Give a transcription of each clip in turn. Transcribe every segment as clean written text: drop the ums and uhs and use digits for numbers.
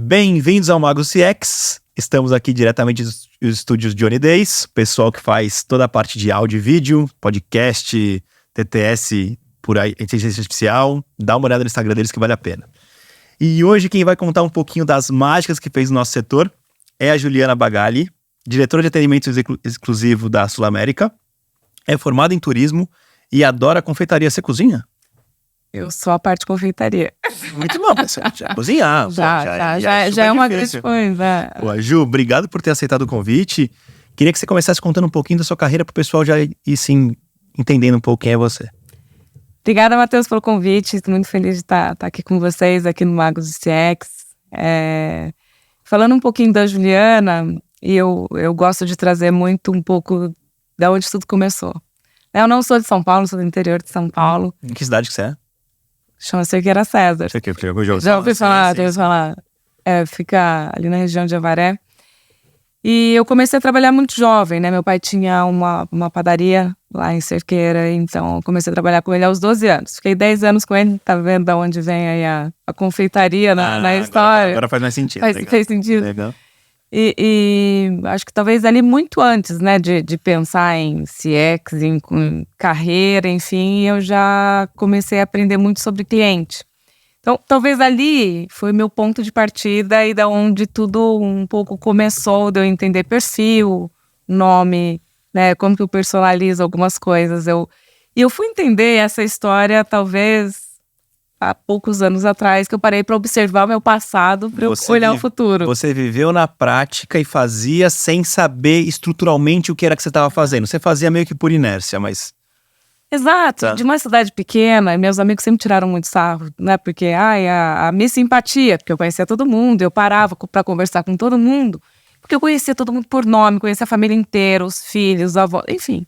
Bem-vindos ao Mago CX. Estamos aqui diretamente dos estúdios Johnny Days, pessoal que faz toda a parte de áudio e vídeo, podcast, TTS por aí, inteligência artificial. Dá uma olhada no Instagram deles que vale a pena. E hoje quem vai contar um pouquinho das mágicas que fez no nosso setor é a Juliana Bagali, diretora de atendimento exclusivo da Sul América. É formada em turismo e adora confeitaria. Você cozinha? Eu sou a parte confeitaria. Muito bom, pessoal. Já cozinhar. Já é uma grande coisa. Pô, Ju, obrigado por ter aceitado o convite. Queria que você começasse contando um pouquinho da sua carreira para o pessoal já ir, sim, entendendo um pouco quem é você. Obrigada, Matheus, pelo convite. Estou muito feliz de estar aqui com vocês, aqui no Magos CX. Falando um pouquinho da Juliana, eu gosto de trazer muito um pouco de onde tudo começou. Eu não sou de São Paulo, sou do interior de São Paulo. Em que cidade que você é? Chama-se que era César. Você Já ouvi falar, fica ali na região de Avaré. E eu comecei a trabalhar muito jovem, né? Meu pai tinha uma padaria lá em Cerqueira, então eu comecei a trabalhar com ele aos 12 anos. Fiquei 10 anos com ele, tá vendo de onde vem aí a confeitaria na história? Agora faz mais sentido. Fez sentido. Legal. E acho que talvez ali muito antes, né, de pensar em CX, em carreira, enfim, eu já comecei a aprender muito sobre cliente. Então, talvez ali foi meu ponto de partida e da onde tudo um pouco começou, de eu entender perfil, nome, né, como que eu personalizo algumas coisas. Eu fui entender essa história, talvez, há poucos anos atrás, que eu parei para observar o meu passado, para eu olhar o futuro. Você viveu na prática e fazia sem saber estruturalmente o que era que você estava fazendo. Você fazia meio que por inércia, mas... Exato, Tá. De uma cidade pequena, meus amigos sempre tiraram muito sarro, né? Porque, a minha simpatia, porque eu conhecia todo mundo, eu parava para conversar com todo mundo, porque eu conhecia todo mundo por nome, conhecia a família inteira, os filhos, os avós, enfim.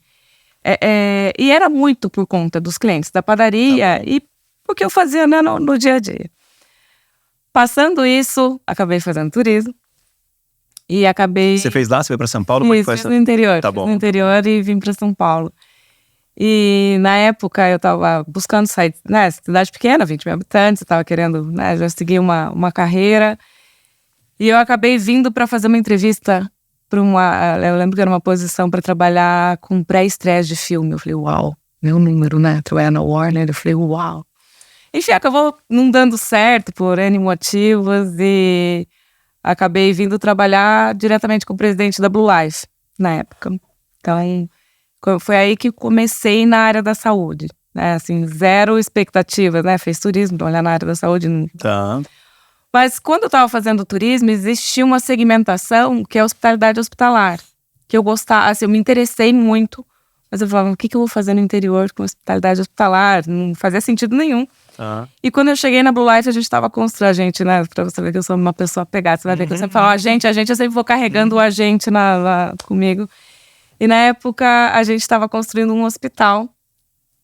E era muito por conta dos clientes da padaria e porque eu fazia, né, no dia a dia. Passando isso, acabei fazendo turismo e acabei... Você fez lá? Você foi para São Paulo? Fiz no interior. Tá bom. No interior e vim para São Paulo. E na época eu estava buscando sair, né, cidade pequena, 20 mil habitantes, eu estava querendo, né, já seguir uma carreira. E eu acabei vindo para fazer uma entrevista para eu lembro que era uma posição para trabalhar com pré-estresse de filme. Eu falei, uau, meu número, né, trabalhar na Warner, eu falei, uau. Enfim, acabou não dando certo por N motivos e acabei vindo trabalhar diretamente com o presidente da Blue Life na época. Então, foi aí que comecei na área da saúde, né? Assim, zero expectativas, né? Fez turismo, trabalhar na área da saúde. Tá. Mas quando eu estava fazendo turismo, existia uma segmentação que é a hospitalidade hospitalar. Que eu gostava, assim, eu me interessei muito, mas eu falava, o que eu vou fazer no interior com hospitalidade hospitalar? Não fazia sentido nenhum. E quando eu cheguei na Blue Life, a gente estava construindo, né? Pra você ver que eu sou uma pessoa apegada, você vai ver que eu sempre falo, a gente, eu sempre vou carregando o agente lá comigo. E na época, a gente estava construindo um hospital.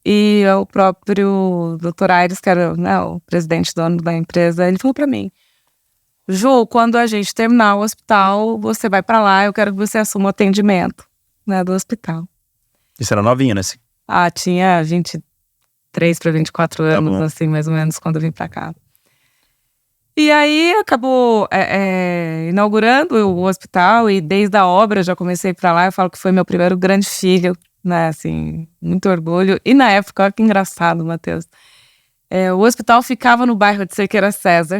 E o próprio Dr. Aires, que era, né, o presidente, dono da empresa, ele falou para mim, Ju, quando a gente terminar o hospital, você vai para lá, eu quero que você assuma o atendimento, né, do hospital. Isso era novinha, né? Tinha 23 para 24 anos, assim, mais ou menos, quando eu vim para cá. E aí acabou inaugurando o hospital e desde a obra eu já comecei para lá. Eu falo que foi meu primeiro grande filho, né? Assim, muito orgulho. E na época, olha que engraçado, Matheus. O hospital ficava no bairro de Cerqueira César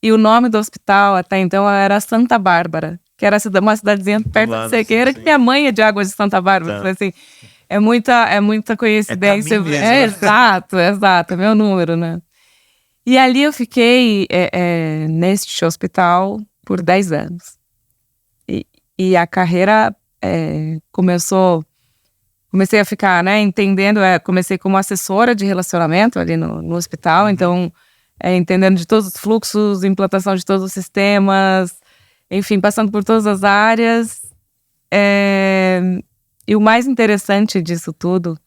e o nome do hospital até então era Santa Bárbara, que era uma cidadezinha perto de Cerqueira, que minha mãe é de Águas de Santa Bárbara. Tá. Assim, é muita coincidência. Exato, é meu número, né? E ali eu fiquei neste hospital por 10 anos. E a carreira comecei a ficar, né, entendendo, comecei como assessora de relacionamento ali no hospital, então entendendo de todos os fluxos, implantação de todos os sistemas, enfim, passando por todas as áreas. E o mais interessante disso tudo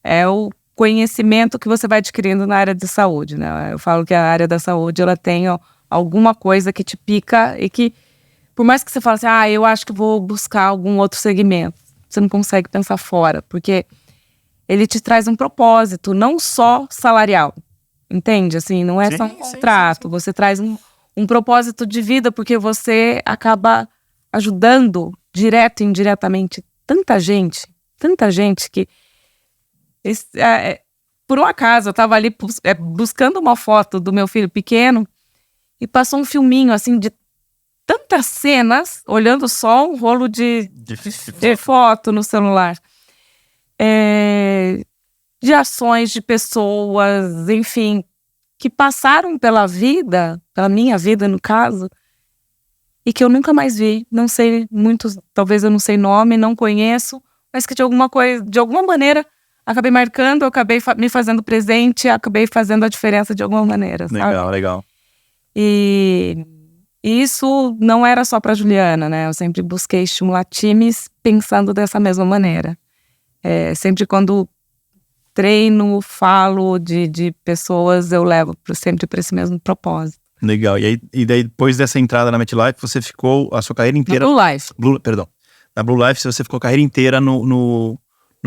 é o conhecimento que você vai adquirindo na área de saúde, né? Eu falo que a área da saúde, ela tem alguma coisa que te pica e que, por mais que você fale assim, eu acho que vou buscar algum outro segmento, você não consegue pensar fora, porque ele te traz um propósito, não só salarial, entende? Assim, não é só um contrato, você traz um um propósito de vida, porque você acaba ajudando direto e indiretamente tanta gente que por um acaso eu estava ali buscando uma foto do meu filho pequeno e passou um filminho assim de tantas cenas, olhando só um rolo de foto no celular, de ações de pessoas, enfim, que passaram pela minha vida no caso, e que eu nunca mais vi. Não sei muitos, talvez eu não sei nome, não conheço, mas que de alguma maneira acabei marcando, eu acabei me fazendo presente, acabei fazendo a diferença de alguma maneira, sabe? Legal. E isso não era só para Juliana, né? Eu sempre busquei estimular times pensando dessa mesma maneira. Sempre quando treino, falo de pessoas, eu levo sempre para esse mesmo propósito. Legal. E daí, depois dessa entrada na MetLife, você ficou a sua carreira inteira... Na Blue Life. Na Blue Life, você ficou a carreira inteira no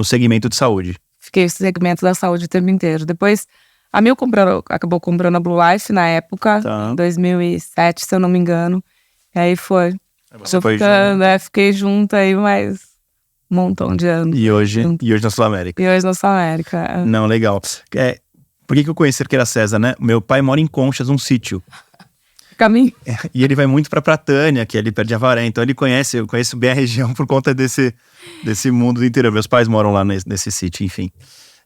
segmento de saúde. Fiquei no segmento da saúde o tempo inteiro. Depois, a Mil acabou comprando a Blue Life na época, em 2007, se eu não me engano. E aí foi. Fiquei junto aí mais um montão de anos. E hoje na Sul América. Não, legal. Por que eu conheci Cerqueira César, né? Meu pai mora em Conchas, um sítio. Caminho. E ele vai muito pra Pratânia, que é ali perto de Avaré. Então eu conheço bem a região por conta desse mundo do interior. Meus pais moram lá nesse sítio, enfim.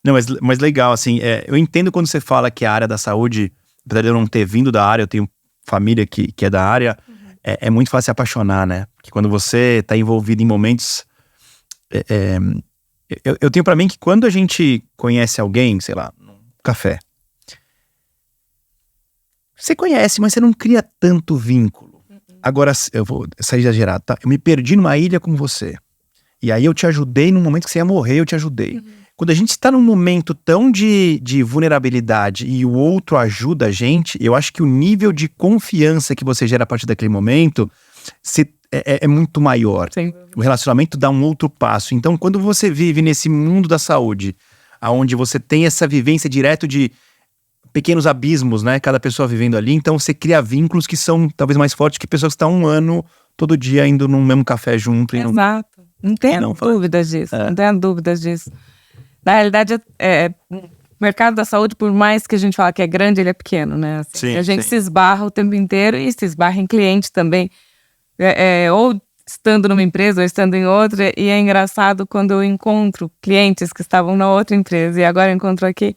Não, mas legal, assim, eu entendo quando você fala que a área da saúde, apesar de eu não ter vindo da área, eu tenho família que é da área, é muito fácil se apaixonar, né? Porque quando você tá envolvido em momentos... eu tenho pra mim que quando a gente conhece alguém, sei lá, num café, você conhece, mas você não cria tanto vínculo. Agora, eu vou sair exagerado, tá? Eu me perdi numa ilha com você. E aí eu te ajudei num momento que você ia morrer, eu te ajudei. Quando a gente está num momento tão de vulnerabilidade e o outro ajuda a gente, eu acho que o nível de confiança que você gera a partir daquele momento é muito maior. Sim. O relacionamento dá um outro passo. Então, quando você vive nesse mundo da saúde, onde você tem essa vivência direto de pequenos abismos, né? Cada pessoa vivendo ali. Então, você cria vínculos que são talvez mais fortes que pessoas que estão um ano, todo dia, indo no mesmo café junto. Exato. Não tenho dúvidas disso. Não tenho dúvidas disso. Na realidade, o mercado da saúde, por mais que a gente fala que é grande, ele é pequeno, né? Assim, sim, a gente se esbarra o tempo inteiro e se esbarra em cliente também. Ou estando numa empresa ou estando em outra. E é engraçado quando eu encontro clientes que estavam na outra empresa e agora eu encontro aqui.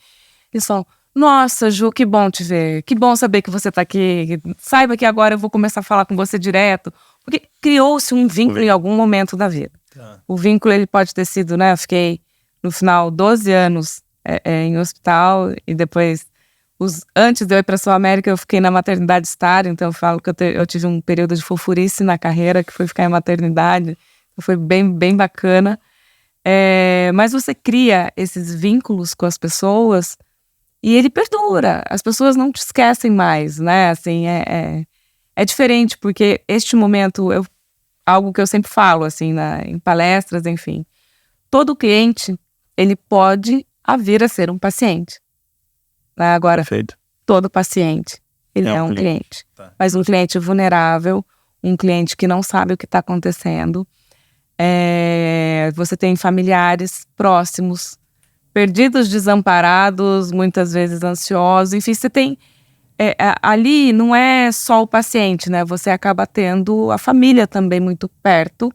Eles falam: nossa, Ju, que bom te ver. Que bom saber que você tá aqui. Saiba que agora eu vou começar a falar com você direto. Porque criou-se um vínculo em algum momento da vida. O vínculo, ele pode ter sido, né? Eu fiquei, no final, 12 anos em hospital. E depois, antes de eu ir para a Sul América, eu fiquei na maternidade Star. Então, eu falo que eu tive um período de fofurice na carreira, que foi ficar em maternidade. Então, foi bem, bem bacana. Mas você cria esses vínculos com as pessoas e ele perdura. As pessoas não te esquecem mais, né? Assim, é diferente, porque este momento, algo que eu sempre falo, assim, em palestras, enfim. Todo cliente, ele pode vir a ser um paciente. Né? Agora, Perfeito. Todo paciente, ele é um cliente. Tá. Mas um cliente vulnerável, um cliente que não sabe o que está acontecendo. Você tem familiares próximos, perdidos, desamparados, muitas vezes ansiosos. Enfim, você tem... ali não é só o paciente, né? Você acaba tendo a família também muito perto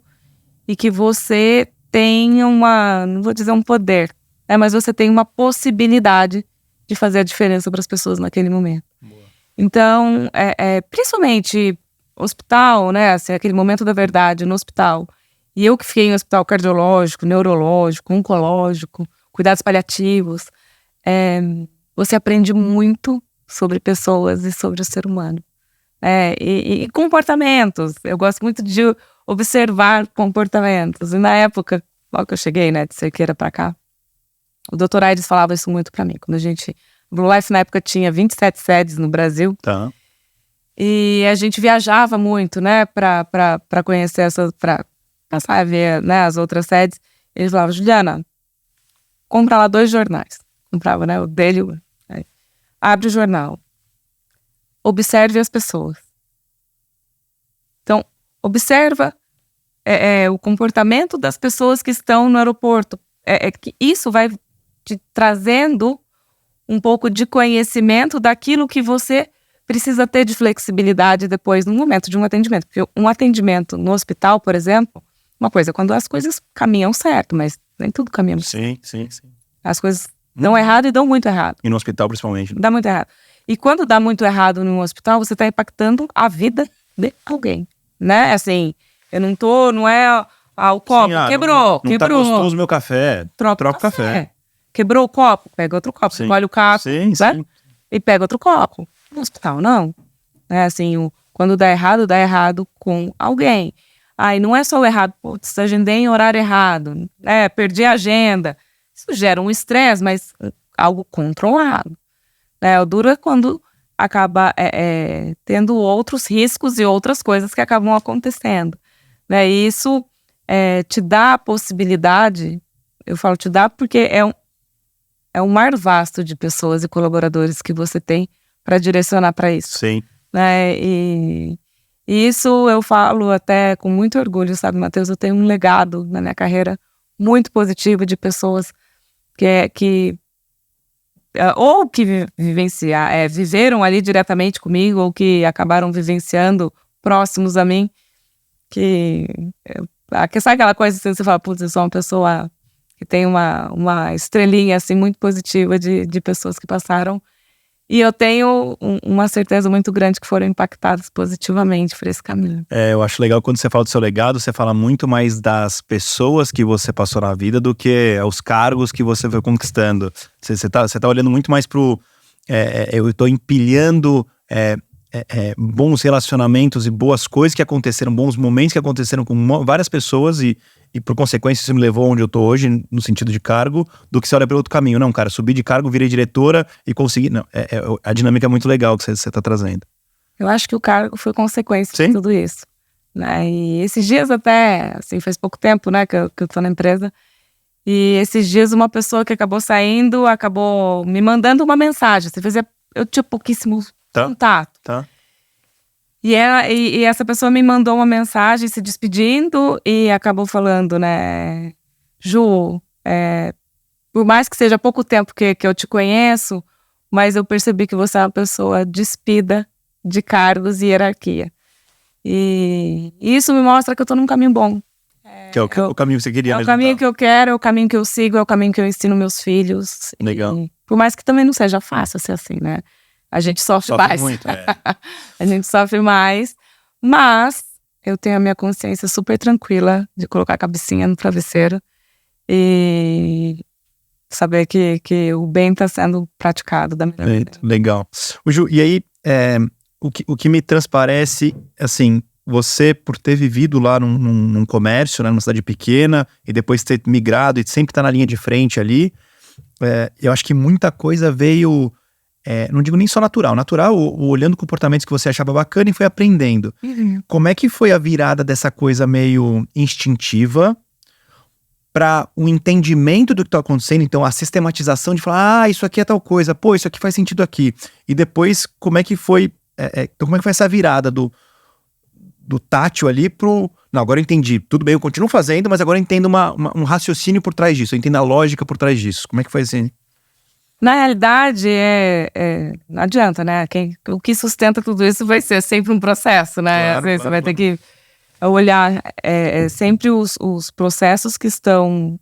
e que você tem não vou dizer um poder, né? Mas você tem uma possibilidade de fazer a diferença para as pessoas naquele momento. Boa. Então, principalmente hospital, né? Assim, aquele momento da verdade no hospital. E eu que fiquei em hospital cardiológico, neurológico, oncológico, cuidados paliativos, você aprende muito sobre pessoas e sobre o ser humano. E comportamentos. Eu gosto muito de observar comportamentos. E na época, logo que eu cheguei, né, de Cerqueira pra cá, o Dr. Aires falava isso muito pra mim. Quando Blue Life na época tinha 27 sedes no Brasil. Tá. E a gente viajava muito, né, pra conhecer pra passar a ver, né, as outras sedes. Ele falava: Juliana, compra lá 2 jornais. Comprava, né, o dele. Abre o jornal. Observe as pessoas. observa o comportamento das pessoas que estão no aeroporto. Que isso vai te trazendo um pouco de conhecimento daquilo que você precisa ter de flexibilidade depois no momento de um atendimento. Porque um atendimento no hospital, por exemplo, uma coisa, quando as coisas caminham certo, mas nem tudo caminha certo. Sim. As coisas dão errado e dão muito errado. E no hospital, principalmente. Dá muito errado. E quando dá muito errado no hospital, você está impactando a vida de alguém, né? Assim, não é o copo, quebrou. Não tá gostoso o meu café, troca o café. Quebrou o copo, pega outro copo. Sim. Colhe o caco, Sim. E pega outro copo. No hospital, não. Assim, quando dá errado com alguém. E não é só o errado, putz, agendei em horário errado, perdi a agenda. Isso gera um estresse, mas algo controlado. O duro é quando acaba tendo outros riscos e outras coisas que acabam acontecendo. E isso te dá a possibilidade, eu falo te dá porque é um mar vasto de pessoas e colaboradores que você tem para direcionar para isso. Sim. E isso eu falo até com muito orgulho, sabe, Matheus? Eu tenho um legado na minha carreira muito positivo de pessoas que viveram ali diretamente comigo ou que acabaram vivenciando próximos a mim, que sabe aquela coisa assim, você fala, putz, eu sou uma pessoa que tem uma estrelinha assim muito positiva de pessoas que passaram, e eu tenho uma certeza muito grande que foram impactadas positivamente por esse caminho. Eu acho legal quando você fala do seu legado, você fala muito mais das pessoas que você passou na vida do que os cargos que você foi conquistando. Você tá olhando muito mais pro... eu tô empilhando bons relacionamentos e boas coisas que aconteceram, bons momentos que aconteceram com várias pessoas e por consequência isso me levou onde eu tô hoje, no sentido de cargo, do que você olha pelo outro caminho. Não, cara, subi de cargo, virei diretora e consegui... Não, a dinâmica é muito legal que você tá trazendo. Eu acho que o cargo foi consequência de tudo isso. E esses dias até, assim, faz pouco tempo, que eu tô na empresa, e esses dias uma pessoa que acabou saindo, acabou me mandando uma mensagem. Eu tinha pouquíssimo contato. Tá. E essa pessoa me mandou uma mensagem se despedindo e acabou falando, Ju, por mais que seja pouco tempo que eu te conheço, mas eu percebi que você é uma pessoa despida de cargos e hierarquia. E isso me mostra que eu tô num caminho bom. Que é o caminho que você queria. É o caminho que eu quero, é o caminho que eu sigo, é o caminho que eu ensino meus filhos. Legal. Por mais que também não seja fácil ser assim, A gente sofre mais. Muito, A gente sofre mais, mas eu tenho a minha consciência super tranquila de colocar a cabecinha no travesseiro e saber que o bem está sendo praticado da melhor maneira. Legal. Ju, e aí, o que me transparece, assim, você por ter vivido lá num comércio, numa cidade pequena, e depois ter migrado e sempre estar na linha de frente ali, eu acho que muita coisa veio... não digo nem só natural, olhando comportamentos que você achava bacana e foi aprendendo. Uhum. Como é que foi a virada dessa coisa meio instintiva para o entendimento do que está acontecendo? Então a sistematização de falar, isso aqui é tal coisa, pô, isso aqui faz sentido aqui. E depois, como é que foi essa virada do tátil ali pro... Não, agora eu entendi, tudo bem, eu continuo fazendo, mas agora eu entendo um raciocínio por trás disso, eu entendo a lógica por trás disso. Como é que foi assim? Na realidade, não adianta, o que sustenta tudo isso vai ser sempre um processo, Claro, Você vai ter que olhar sempre os processos que estão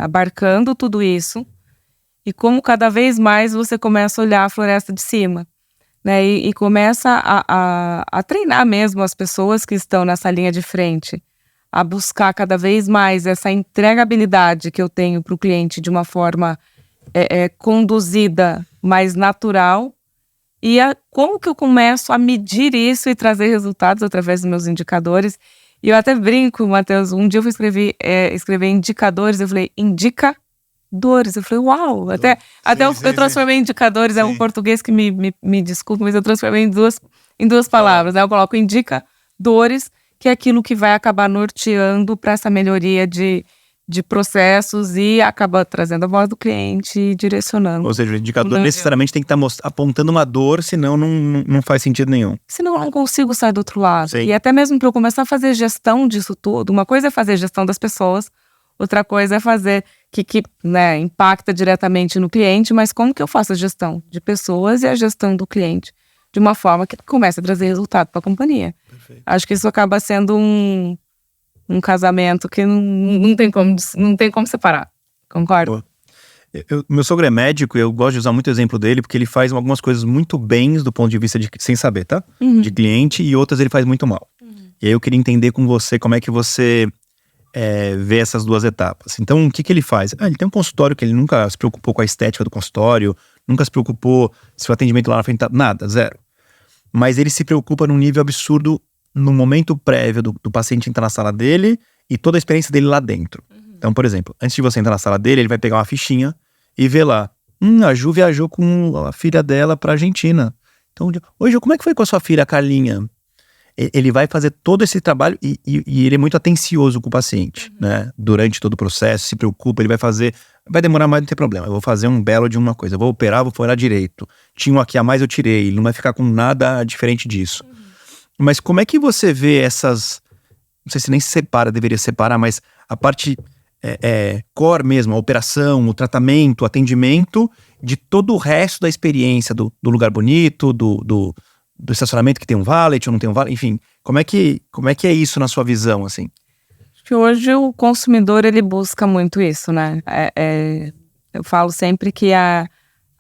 abarcando tudo isso e como cada vez mais você começa a olhar a floresta de cima, e começa a treinar mesmo as pessoas que estão nessa linha de frente, a buscar cada vez mais essa entregabilidade que eu tenho para o cliente de uma forma... conduzida, mais natural, e como que eu começo a medir isso e trazer resultados através dos meus indicadores. E eu até brinco, Matheus, um dia eu fui escrever indicadores, eu falei, indicadores, eu falei, uau, até eu transformei indicadores, é um português que me desculpa, mas eu transformei em duas palavras, eu coloco indicadores, que é aquilo que vai acabar norteando para essa melhoria de de processos e acaba trazendo a voz do cliente e direcionando. Ou seja, o indicador necessariamente tem que estar apontando uma dor, senão não faz sentido nenhum. Senão eu não consigo sair do outro lado. Sim. E até mesmo para eu começar a fazer gestão disso tudo, uma coisa é fazer gestão das pessoas, outra coisa é fazer que né, impacta diretamente no cliente, mas como que eu faço a gestão de pessoas e a gestão do cliente? De uma forma que comece a trazer resultado para a companhia. Perfeito. Acho que isso acaba sendo um casamento que não tem como separar. Concordo? Meu sogro é médico e eu gosto de usar muito o exemplo dele, porque ele faz algumas coisas muito bem do ponto de vista sem saber, tá? De cliente, e outras ele faz muito mal. E aí eu queria entender com você como é que você vê essas duas etapas. Então, o que ele faz? Ele tem um consultório que ele nunca se preocupou com a estética do consultório, nunca se preocupou se o atendimento lá na frente tá... Nada, zero. Mas ele se preocupa num nível absurdo no momento prévio do paciente entrar na sala dele e toda a experiência dele lá dentro. Então, por exemplo, antes de você entrar na sala dele, ele vai pegar uma fichinha e ver lá. A Ju viajou com a filha dela pra Argentina. Então, oi Ju, como é que foi com a sua filha, a Carlinha? Ele vai fazer todo esse trabalho e ele é muito atencioso com o paciente, né? Durante todo o processo, se preocupa, ele vai fazer... Vai demorar mais, não tem problema. Eu vou fazer um belo de uma coisa. Eu vou operar, vou olhar direito. Tinha um aqui a mais, eu tirei. Ele não vai ficar com nada diferente disso. Mas como é que você vê essas... Não sei se nem se separa, deveria separar, mas a parte core mesmo, a operação, o tratamento, o atendimento, de todo o resto da experiência, do lugar bonito, do estacionamento que tem um valet ou não tem um valet, enfim. Como é que é isso na sua visão, assim? Acho que hoje o consumidor, ele busca muito isso, né? Eu falo sempre que a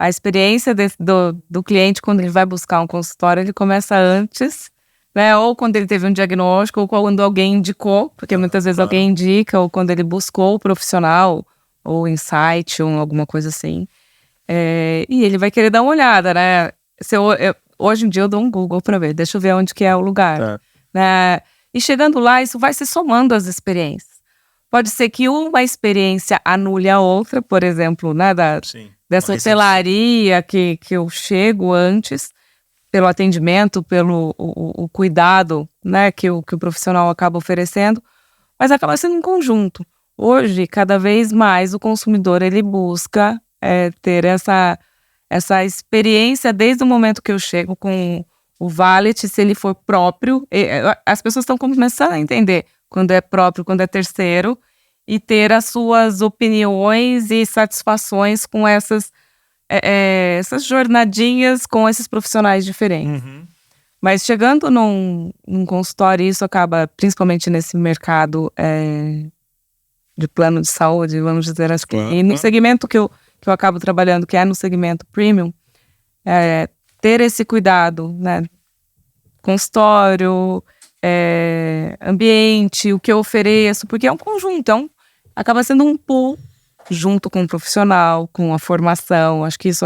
experiência do cliente, quando ele vai buscar um consultório, ele começa antes, né? Ou quando ele teve um diagnóstico, ou quando alguém indicou, porque muitas vezes alguém indica, ou quando ele buscou o profissional, ou insight, ou alguma coisa assim. E ele vai querer dar uma olhada, né? Hoje em dia eu dou um Google para ver, deixa eu ver onde que é o lugar. Né? E chegando lá, isso vai se somando às experiências. Pode ser que uma experiência anule a outra, por exemplo, né, dessa hotelaria que eu chego antes, pelo atendimento, pelo o cuidado, né, que o profissional acaba oferecendo, mas acaba sendo um conjunto. Hoje, cada vez mais, o consumidor ele busca ter essa experiência desde o momento que eu chego com o valet, se ele for próprio. As pessoas estão começando a entender quando é próprio, quando é terceiro, e ter as suas opiniões e satisfações com essas jornadinhas com esses profissionais diferentes. Mas chegando num consultório, isso acaba, principalmente nesse mercado de plano de saúde, vamos dizer assim, e no segmento que eu acabo trabalhando, que é no segmento premium, ter esse cuidado, né? Consultório, ambiente, o que eu ofereço, porque é um conjunto, então acaba sendo um pool junto com o profissional, com a formação. Acho que isso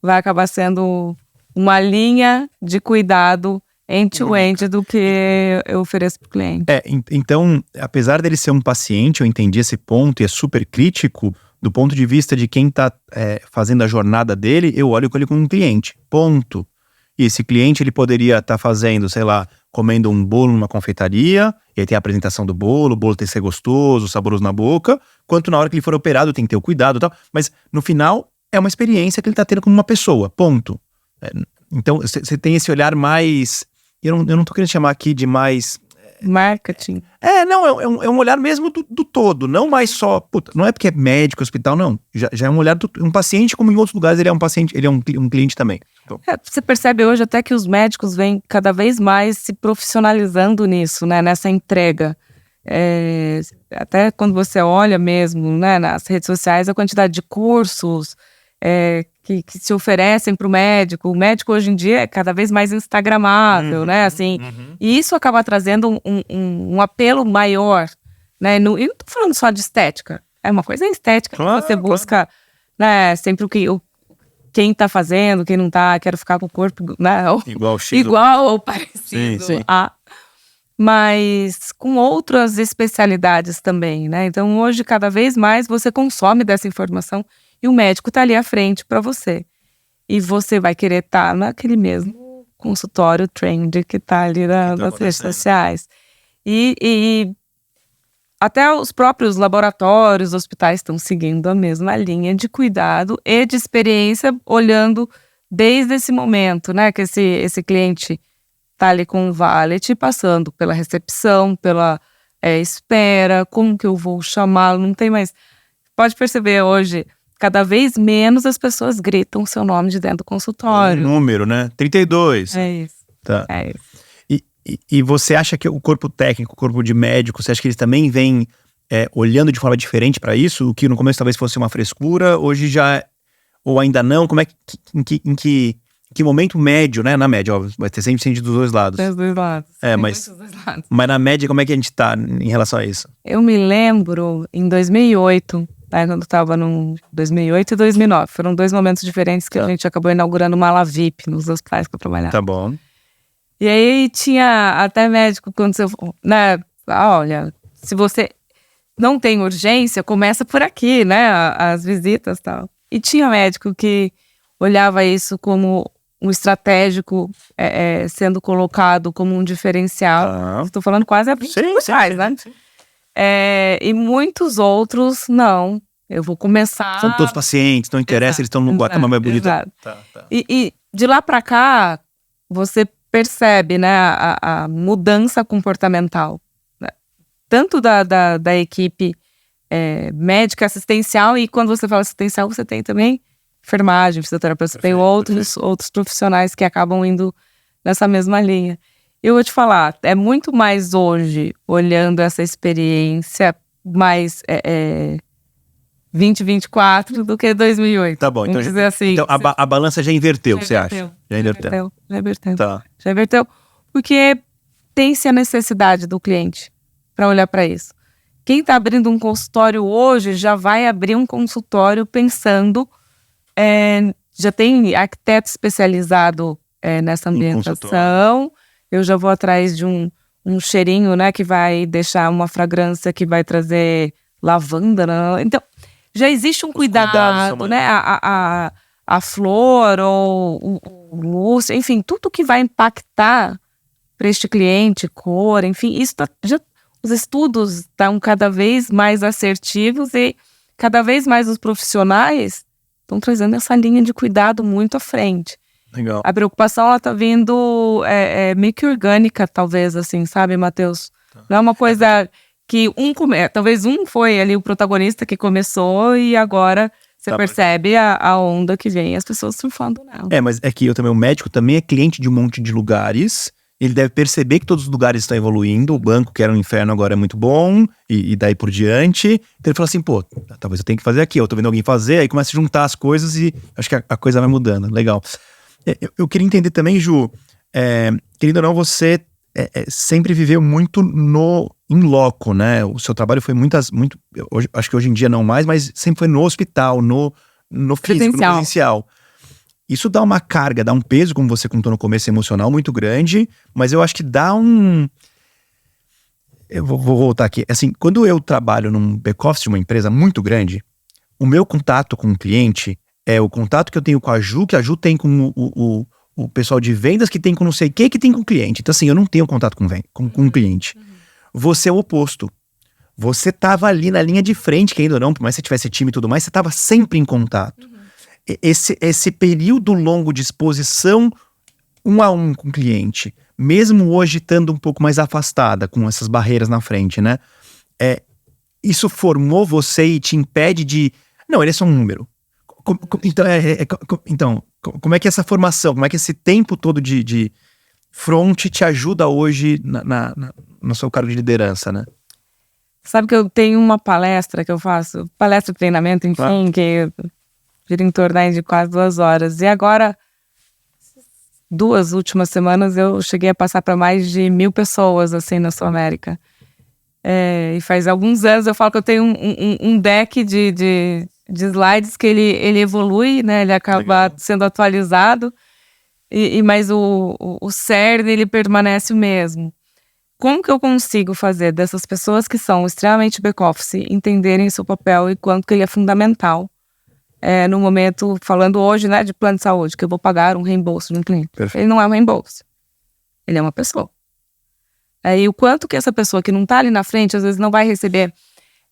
vai acabar sendo uma linha de cuidado end-to-end do que eu ofereço para o cliente. Então, apesar dele ser um paciente, eu entendi esse ponto e é super crítico, do ponto de vista de quem está fazendo a jornada dele, eu olho ele como um cliente, ponto. E esse cliente, ele poderia estar fazendo, sei lá, comendo um bolo numa confeitaria, e aí tem a apresentação do bolo, o bolo tem que ser gostoso, saboroso na boca, quanto na hora que ele for operado tem que ter o cuidado e tal, mas no final é uma experiência que ele está tendo como uma pessoa, ponto. Então, você tem esse olhar mais, eu não tô querendo chamar aqui de mais... Marketing. Não, é um olhar mesmo do todo, não mais só, não é porque é médico, hospital, não. Já é um olhar um paciente, como em outros lugares ele é um paciente, ele é um cliente também. Então. Você percebe hoje até que os médicos vêm cada vez mais se profissionalizando nisso, né, nessa entrega. Até quando você olha mesmo, né, nas redes sociais, a quantidade de cursos que se oferecem para o médico hoje em dia é cada vez mais instagramável, né, assim, e isso acaba trazendo um apelo maior, né, e não tô falando só de estética, é uma coisa estética, que você busca, né, sempre quem tá fazendo, quem não tá, quero ficar com o corpo, né, igual ou parecido, sim. Mas com outras especialidades também, né, então hoje cada vez mais você consome dessa informação e o médico tá ali à frente para você. E você vai querer estar naquele consultório trend que tá ali nas redes sociais. E até os próprios laboratórios, hospitais estão seguindo a mesma linha de cuidado e de experiência, olhando desde esse momento, né? Que esse cliente tá ali com o valet, passando pela recepção, pela espera, como que eu vou chamá-lo, não tem mais... Pode perceber hoje, cada vez menos as pessoas gritam o seu nome de dentro do consultório. Número, né? 32. É isso. Tá. É isso. E você acha que o corpo técnico, o corpo de médico, você acha que eles também vêm olhando de forma diferente para isso? O que no começo talvez fosse uma frescura, hoje já... Ou ainda não? Como é em que momento médio, né? Na média, óbvio, vai ter sempre dos dois lados. Dos dois lados. Mas na média, como é que a gente tá em relação a isso? Eu me lembro, em 2008, né, quando eu tava no 2008 e 2009. Foram 2 momentos diferentes que a gente acabou inaugurando uma ala VIP nos hospitais que eu trabalhava. Tá bom. E aí tinha até médico quando você, né, olha, se você não tem urgência, começa por aqui, né, as visitas e tal. E tinha médico que olhava isso como um estratégico sendo colocado como um diferencial. Estou falando quase há 20 anos atrás, né? Sim. E muitos outros, não. Eu vou começar... São todos pacientes, não interessa, eles estão no Guatama mais bonito. Tá. E de lá para cá, você percebe, né, a mudança comportamental, né? Tanto da equipe médica, assistencial, e quando você fala assistencial, você tem também enfermagem, fisioterapeuta, tem outros profissionais que acabam indo nessa mesma linha. Eu vou te falar, é muito mais hoje, olhando essa experiência, mais 2024 do que 2008. Tá bom, então, dizer assim, então a balança já inverteu, você acha? Já inverteu. Tá. Já inverteu, porque tem-se a necessidade do cliente para olhar para isso. Quem está abrindo um consultório hoje já vai abrir um consultório pensando, já tem arquiteto especializado nessa ambientação, eu já vou atrás de um cheirinho, né, que vai deixar uma fragrância que vai trazer lavanda, né? Então, já existe um cuidado, né, a flor ou o lúcio, enfim, tudo que vai impactar para este cliente, cor, enfim, isso os estudos estão cada vez mais assertivos e cada vez mais os profissionais estão trazendo essa linha de cuidado muito à frente. Legal. A preocupação, ela tá vindo meio que orgânica, talvez, assim, sabe, Matheus? Tá. Não é uma coisa que talvez foi ali o protagonista que começou e agora você percebe a onda que vem e as pessoas surfando nela. Mas é que o médico também é cliente de um monte de lugares. Ele deve perceber que todos os lugares estão evoluindo, o banco, que era um inferno, agora é muito bom, e daí por diante. Então ele fala assim, pô, talvez eu tenha que fazer aqui, eu tô vendo alguém fazer, aí começa a juntar as coisas e acho que a coisa vai mudando. Legal. Eu queria entender também, Ju, querendo ou não, você sempre viveu muito in loco, né? O seu trabalho foi muito, acho que hoje em dia não mais, mas sempre foi no hospital, no físico, no presencial. Isso dá uma carga, dá um peso, como você contou no começo, emocional muito grande, mas eu acho que dá um... Eu vou voltar aqui. Assim, quando eu trabalho num back-office de uma empresa muito grande, o meu contato com o cliente é o contato que eu tenho com a Ju, que a Ju tem com o pessoal de vendas, que tem com não sei o que tem com o cliente. Então, assim, eu não tenho contato com o cliente. Você é o oposto. Você tava ali na linha de frente, que ainda não, por mais que você tivesse time e tudo mais, você tava sempre em contato. Esse período longo de exposição 1 a 1 com o cliente, mesmo hoje estando um pouco mais afastada com essas barreiras na frente, né? Isso formou você e te impede de... Não, ele é só um número. Então, como é que essa formação, como é que esse tempo todo de front te ajuda hoje no seu cargo de liderança, né? Sabe que eu tenho uma palestra que eu faço, palestra, treinamento, enfim, que gira em torno de quase 2 horas. E agora, 2 últimas semanas, eu cheguei a passar para mais de 1.000 pessoas, assim, na Sul América. E faz alguns anos eu falo que eu tenho um deck de slides que ele evolui, né? Ele acaba sendo atualizado, mas o cerne, ele permanece o mesmo. Como que eu consigo fazer dessas pessoas que são extremamente back-office entenderem seu papel e quanto que ele é fundamental no momento, falando hoje, né, de plano de saúde, que eu vou pagar um reembolso de um cliente. Perfeito. Ele não é um reembolso. Ele é uma pessoa. E o quanto que essa pessoa que não está ali na frente, às vezes não vai receber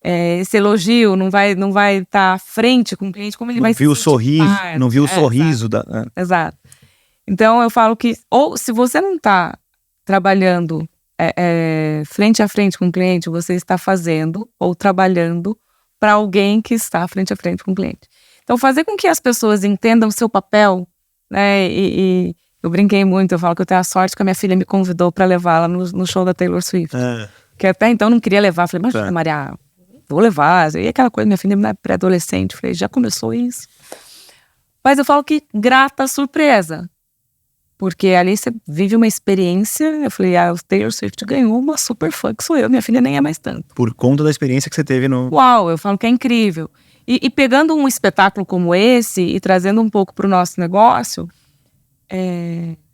esse elogio, não vai estar à frente com o cliente, como ele vai se sentir parte. Não viu o sorriso. Exato. Então, eu falo que, ou se você não está trabalhando frente a frente com o cliente, você está fazendo ou trabalhando para alguém que está frente a frente com o cliente. Então, fazer com que as pessoas entendam o seu papel, né, e eu brinquei muito, eu falo que eu tenho a sorte que a minha filha me convidou para levá-la no show da Taylor Swift. Que até então eu não queria levar. Falei, mas Maria, vou levar. E aquela coisa, minha filha é pré-adolescente. Falei, já começou isso? Mas eu falo que grata surpresa. Porque ali você vive uma experiência. Eu falei, o Taylor Swift ganhou uma super fã que sou eu. Minha filha nem é mais tanto. Por conta da experiência que você teve no... Uau, eu falo que é incrível. E pegando um espetáculo como esse e trazendo um pouco para o nosso negócio,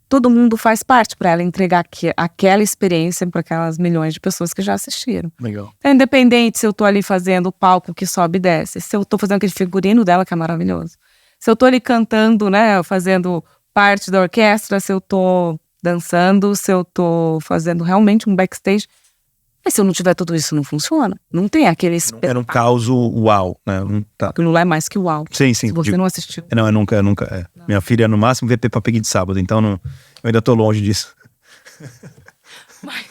todo mundo faz parte para ela entregar aquela experiência para aquelas milhões de pessoas que já assistiram. Legal. Então, independente se eu tô ali fazendo o palco que sobe e desce, se eu tô fazendo aquele figurino dela, que é maravilhoso, se eu tô ali cantando, né, fazendo parte da orquestra, se eu tô dançando, se eu tô fazendo realmente um backstage. Mas se eu não tiver tudo isso, não funciona. Não tem aquele espetáculo. Era um caos uau, né? Aquilo lá é mais que uau. Sim. Se você não assistiu. Não, eu nunca. Minha filha, no máximo, vê Peppa Pig de sábado, então eu ainda tô longe disso. Mas,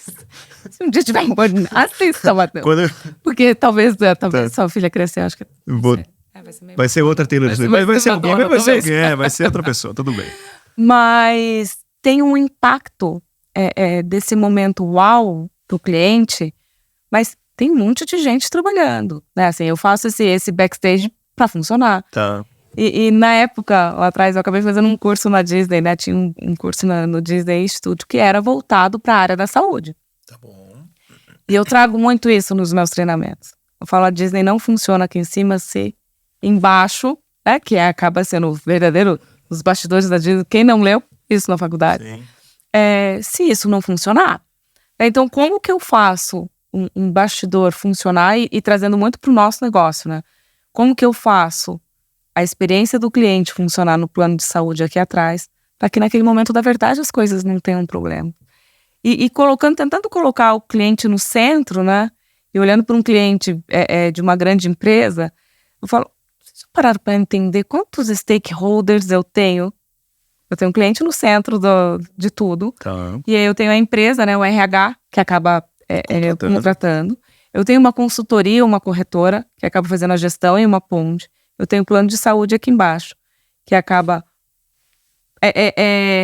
se um dia tiver assista, Matheus. Quando... Porque talvez sua filha crescer, acho que... Vai ser outra Taylor Swift. Vai ser alguém, vai ser outra pessoa, tudo bem. Mas tem um impacto desse momento uau pro cliente, mas tem um monte de gente trabalhando, né? Assim, eu faço esse backstage pra funcionar. Tá. E na época, lá atrás, eu acabei fazendo um curso na Disney, né? Tinha um curso no Disney Studio que era voltado pra área da saúde. Tá bom. E eu trago muito isso nos meus treinamentos. Eu falo, a Disney não funciona aqui em cima se embaixo, né? Que acaba sendo o verdadeiro, os bastidores da Disney. Quem não leu isso na faculdade? Sim. Se isso não funcionar. Então, como que eu faço um bastidor funcionar e trazendo muito para o nosso negócio, né? Como que eu faço a experiência do cliente funcionar no plano de saúde aqui atrás, para que naquele momento da verdade as coisas não tenham problema. E tentando colocar o cliente no centro, né? E olhando para um cliente de uma grande empresa, eu falo, vocês já pararam para entender quantos stakeholders eu tenho? Eu tenho um cliente no centro de tudo. Tá. E aí eu tenho a empresa, né, o RH, que acaba contratando. Eu tenho uma consultoria, uma corretora, que acaba fazendo a gestão e uma ponte. Eu tenho o plano de saúde aqui embaixo, que acaba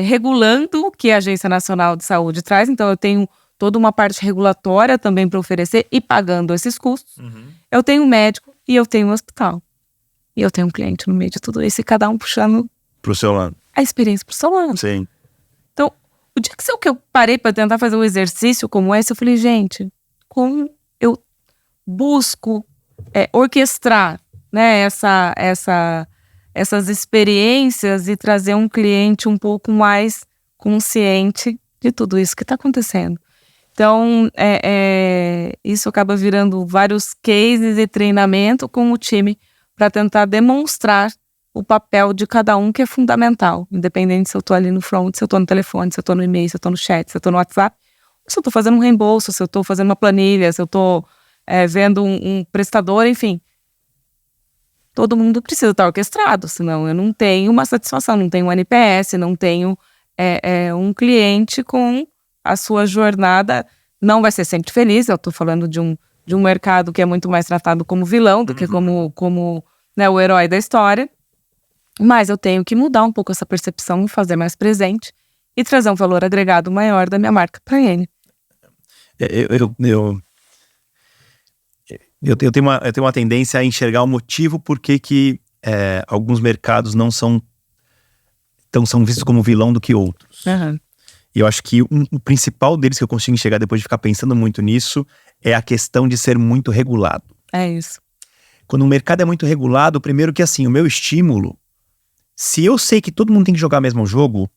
regulando o que a Agência Nacional de Saúde traz. Então eu tenho toda uma parte regulatória também para oferecer e pagando esses custos. Uhum. Eu tenho um médico e eu tenho um hospital. E eu tenho um cliente no meio de tudo isso e cada um puxando... Pro seu lado. A experiência pro seu lado. Sim. Então, o dia que eu parei para tentar fazer um exercício como esse, eu falei, gente, como eu busco orquestrar, né, essas experiências e trazer um cliente um pouco mais consciente de tudo isso que está acontecendo. Então, isso acaba virando vários cases e treinamento com o time para tentar demonstrar o papel de cada um, que é fundamental, independente se eu tô ali no front, se eu tô no telefone, se eu tô no e-mail, se eu tô no chat, se eu tô no WhatsApp, se eu tô fazendo um reembolso, se eu tô fazendo uma planilha, se eu tô vendo um prestador, enfim. Todo mundo precisa estar orquestrado, senão eu não tenho uma satisfação, não tenho um NPS, não tenho um cliente com a sua jornada, não vai ser sempre feliz. Eu tô falando de um mercado que é muito mais tratado como vilão do que como né, o herói da história. Mas eu tenho que mudar um pouco essa percepção e fazer mais presente e trazer um valor agregado maior da minha marca para ele. Eu tenho uma tendência a enxergar o motivo por que alguns mercados não são vistos como vilão do que outros. Uhum. E eu acho que o principal deles que eu consigo enxergar depois de ficar pensando muito nisso é a questão de ser muito regulado. É isso. Quando o mercado é muito regulado, primeiro que assim, o meu estímulo, se eu sei que todo mundo tem que jogar o mesmo jogo,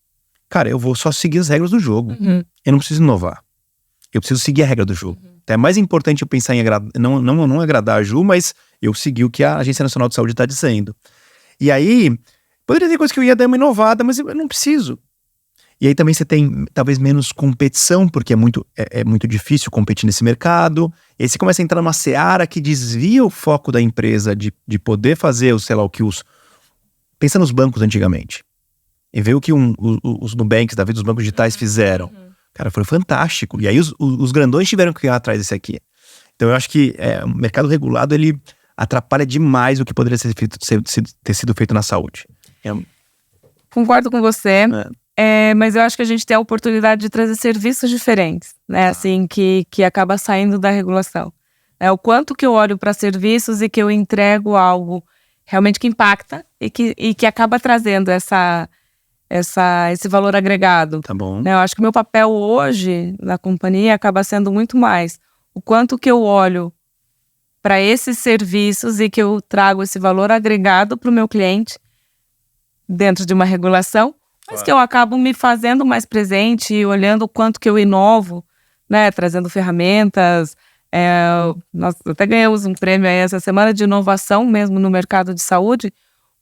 cara, eu vou só seguir as regras do jogo. Uhum. Eu não preciso inovar. Eu preciso seguir a regra do jogo. Uhum. Então é mais importante eu pensar em não agradar a Ju, mas eu seguir o que a Agência Nacional de Saúde está dizendo. E aí, poderia ter coisa que eu ia dar uma inovada, mas eu não preciso. E aí também você tem talvez menos competição, porque é muito difícil competir nesse mercado. E aí você começa a entrar numa seara que desvia o foco da empresa de poder fazer, sei lá, o que pensa nos bancos antigamente. E vê o que os Nubanks da vida, os bancos digitais fizeram. Cara, foi fantástico. E aí os grandões tiveram que ir atrás desse aqui. Então eu acho que o mercado regulado, ele atrapalha demais o que poderia ter sido feito na saúde. Concordo com você. Mas eu acho que a gente tem a oportunidade de trazer serviços diferentes, né? Assim, que acaba saindo da regulação. O quanto que eu olho para serviços e que eu entrego algo realmente que impacta e que acaba trazendo esse valor agregado. Tá bom. Eu acho que o meu papel hoje na companhia acaba sendo muito mais o quanto que eu olho para esses serviços e que eu trago esse valor agregado para o meu cliente dentro de uma regulação, mas que eu acabo me fazendo mais presente e olhando o quanto que eu inovo, né, trazendo ferramentas. Nós até ganhamos um prêmio aí essa semana de inovação mesmo no mercado de saúde,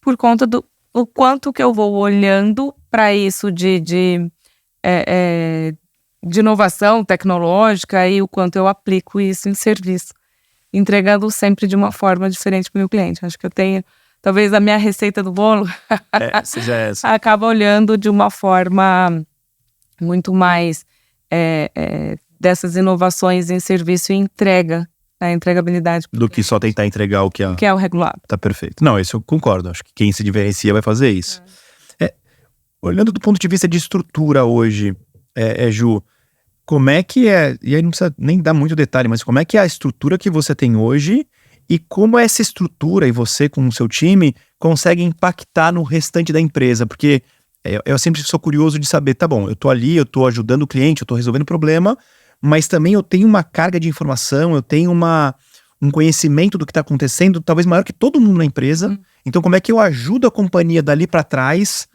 por conta do quanto que eu vou olhando para isso de inovação tecnológica e o quanto eu aplico isso em serviço, entregando sempre de uma forma diferente para o meu cliente. Acho que eu tenho, talvez a minha receita do bolo seja essa. acaba olhando de uma forma muito mais dessas inovações em serviço e entrega, a entregabilidade. Do que só tentar entregar o que é o regulado. Tá perfeito. Não, isso eu concordo. Acho que quem se diferencia vai fazer isso. Olhando do ponto de vista de estrutura hoje, Ju, como é que e aí não precisa nem dar muito detalhe, mas como é que é a estrutura que você tem hoje e como essa estrutura e você com o seu time consegue impactar no restante da empresa? Porque eu sempre sou curioso de saber, tá bom, eu tô ali, eu tô ajudando o cliente, eu tô resolvendo o problema, mas também eu tenho uma carga de informação, eu tenho um conhecimento do que está acontecendo, talvez maior que todo mundo na empresa. Então, como é que eu ajudo a companhia dali para trás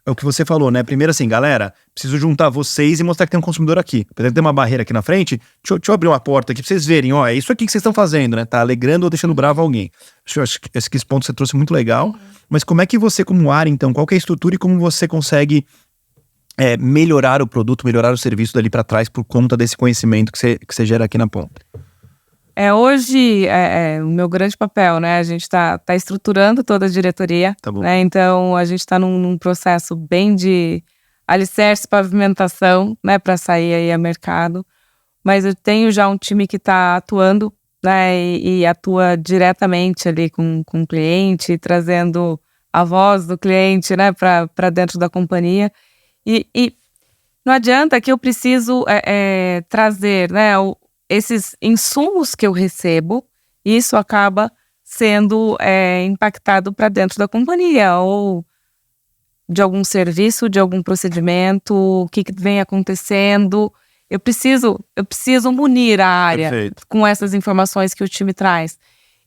é o que você falou, né? Primeiro assim, galera, preciso juntar vocês e mostrar que tem um consumidor aqui. Apesar de ter uma barreira aqui na frente, deixa eu abrir uma porta aqui pra vocês verem, é isso aqui que vocês estão fazendo, né? Tá alegrando ou deixando bravo alguém. Acho que esse ponto você trouxe muito legal. Mas como é que você, como área, então, qual que é a estrutura e como você consegue melhorar o produto, melhorar o serviço dali para trás por conta desse conhecimento que você gera aqui na ponta? Hoje, o meu grande papel, né? A gente tá estruturando toda a diretoria. Tá bom. Né? Então, a gente está num processo bem de alicerce, pavimentação, né? Para sair aí a mercado. Mas eu tenho já um time que está atuando, né? E atua diretamente ali com o cliente, trazendo a voz do cliente, né? Para dentro da companhia. E não adianta que eu preciso trazer, né? Esses insumos que eu recebo, isso acaba sendo impactado para dentro da companhia, ou de algum serviço, de algum procedimento, o que vem acontecendo. Eu preciso munir a área Perfeito. Com essas informações que o time traz.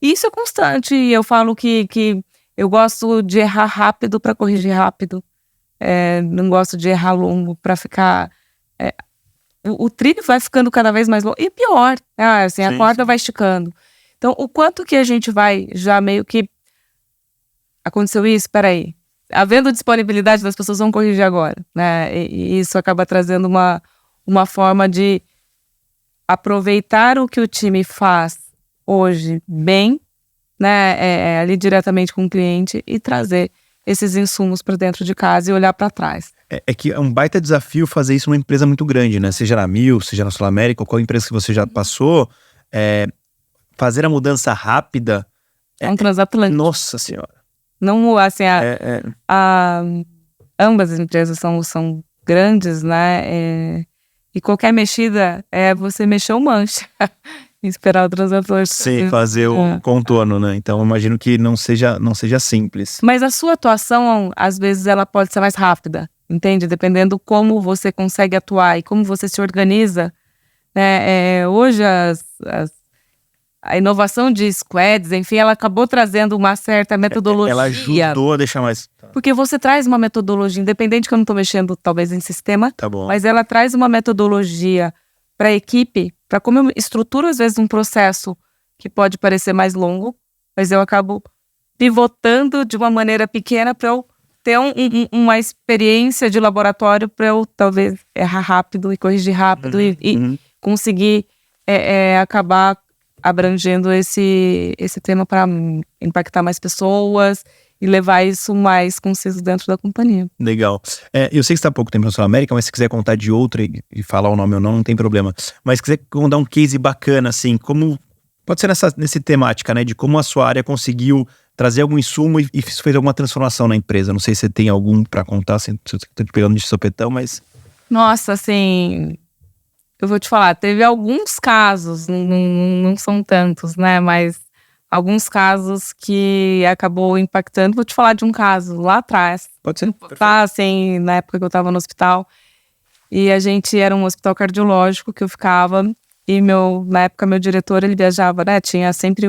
E isso é constante, e eu falo que eu gosto de errar rápido para corrigir rápido. Não gosto de errar longo para ficar... O trilho vai ficando cada vez mais longo. E pior, assim, a corda vai esticando. Então, o quanto que a gente vai já meio que... Aconteceu isso? Peraí. Havendo disponibilidade das pessoas, vão corrigir agora. Né? E isso acaba trazendo uma forma de aproveitar o que o time faz hoje bem, né? Ali diretamente com o cliente e trazer esses insumos para dentro de casa e olhar para trás. É que é um baita desafio fazer isso numa empresa muito grande, né? Seja na Mil, seja na Sul América, ou qual empresa que você já passou, fazer a mudança rápida... É um transatlântico. Nossa Senhora. Não, assim, ambas as empresas são grandes, né? E qualquer mexida você mexer o manche. Esperar o transatlântico. Sim, fazer o contorno, né? Então, eu imagino que não seja simples. Mas a sua atuação, às vezes, ela pode ser mais rápida, entende? Dependendo como você consegue atuar e como você se organiza. Né? Hoje, a inovação de squads, enfim, ela acabou trazendo uma certa metodologia. Ela ajudou a deixar mais... Porque você traz uma metodologia, independente que eu não estou mexendo, talvez, em sistema. Tá bom. Mas ela traz uma metodologia para a equipe, para como eu estruturo, às vezes, um processo que pode parecer mais longo, mas eu acabo pivotando de uma maneira pequena para eu ter uma experiência de laboratório para eu talvez errar rápido e corrigir rápido e conseguir acabar abrangendo esse tema para impactar mais pessoas e levar isso mais conciso dentro da companhia. Legal. Eu sei que você está há pouco tempo na Sul América, mas se quiser contar de outra e falar o nome ou não tem problema. Mas se quiser contar um case bacana, assim, como pode ser nessa temática, né, de como a sua área conseguiu trazer algum insumo e fez alguma transformação na empresa. Não sei se você tem algum para contar, se eu estou te pegando de sopetão, mas... Nossa, assim, eu vou te falar, teve alguns casos, não são tantos, né, mas alguns casos que acabou impactando. Vou te falar de um caso lá atrás. Pode ser. Tá, assim, na época que eu estava no hospital, e a gente era um hospital cardiológico que eu ficava, e na época meu diretor, ele viajava, né, tinha sempre,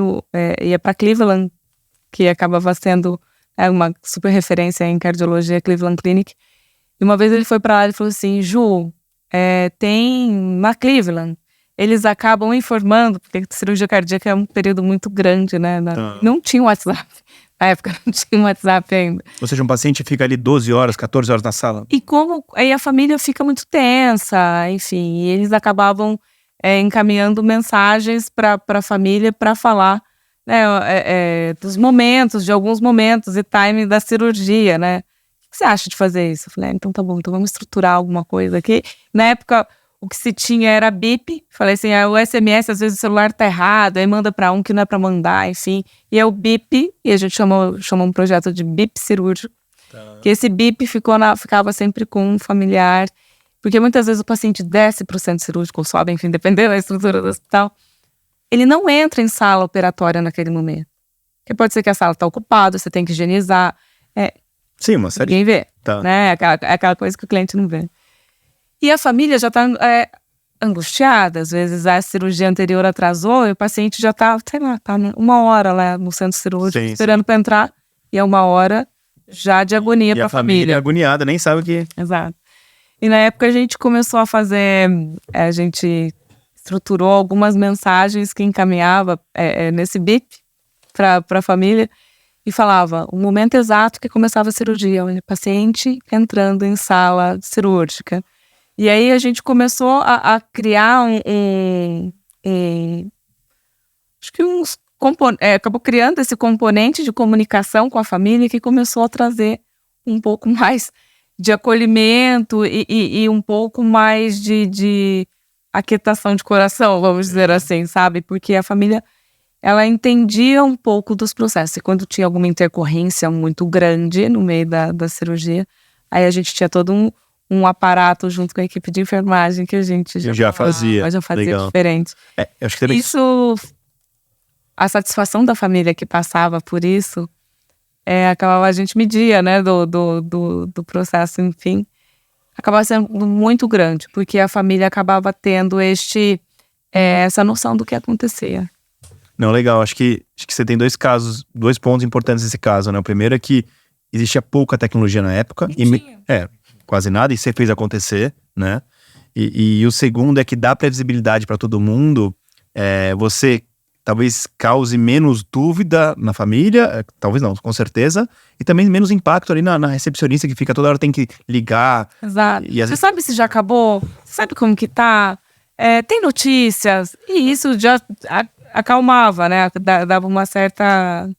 ia para Cleveland, que acabava sendo uma super referência em cardiologia, Cleveland Clinic. E uma vez ele foi para lá e falou assim, Ju, tem na Cleveland, eles acabam informando, porque a cirurgia cardíaca é um período muito grande, né? Não tinha WhatsApp. Na época não tinha WhatsApp ainda. Ou seja, um paciente fica ali 12 horas, 14 horas na sala. E aí a família fica muito tensa, enfim. E eles acabavam encaminhando mensagens para a família para falar, né, dos momentos, de alguns momentos e time da cirurgia, né? O que você acha de fazer isso? Eu falei, então tá bom, então vamos estruturar alguma coisa aqui. Na época, o que se tinha era bip. Falei assim, o SMS, às vezes o celular tá errado, aí manda para um que não é para mandar, enfim. E é o bip, e a gente chamou um projeto de bip cirúrgico. Tá. Que esse bip ficava sempre com um familiar, porque muitas vezes o paciente desce pro centro cirúrgico, ou sobe, enfim, dependendo da estrutura do hospital. Ele não entra em sala operatória naquele momento. Porque pode ser que a sala tá ocupada, você tem que higienizar. Sim, mas ninguém vê, né? É aquela coisa que o cliente não vê. E a família já está angustiada, às vezes a cirurgia anterior atrasou e o paciente já está, sei lá, tá 1 hora lá no centro cirúrgico, esperando para entrar, e é 1 hora já de agonia para a família. Agoniada, nem sabe o que... Exato. E na época a gente começou a fazer, a gente estruturou algumas mensagens que encaminhava nesse bip para a família e falava o momento exato que começava a cirurgia, o paciente entrando em sala cirúrgica. E aí a gente começou a criar acho que acabou criando esse componente de comunicação com a família que começou a trazer um pouco mais de acolhimento e um pouco mais de aquietação de coração, vamos dizer assim, sabe? Porque a família, ela entendia um pouco dos processos. E quando tinha alguma intercorrência muito grande no meio da cirurgia, aí a gente tinha todo um aparato junto com a equipe de enfermagem que a gente já fazia legal. Diferente. Acho que também... Isso, a satisfação da família que passava por isso, acabava, a gente media, né, do processo, enfim, acabava sendo muito grande, porque a família acabava tendo essa noção do que acontecia. Não, legal, acho que você tem 2 pontos importantes nesse caso, né? O primeiro é que existia pouca tecnologia na época. Quase nada, e você fez acontecer, né? E o segundo é que dá previsibilidade para todo mundo. Você talvez cause menos dúvida na família, talvez não, com certeza, e também menos impacto ali na recepcionista que fica toda hora, tem que ligar. Exato. E você sabe se já acabou? Você sabe como que tá? Tem notícias? E isso já acalmava, né? Dava uma certa...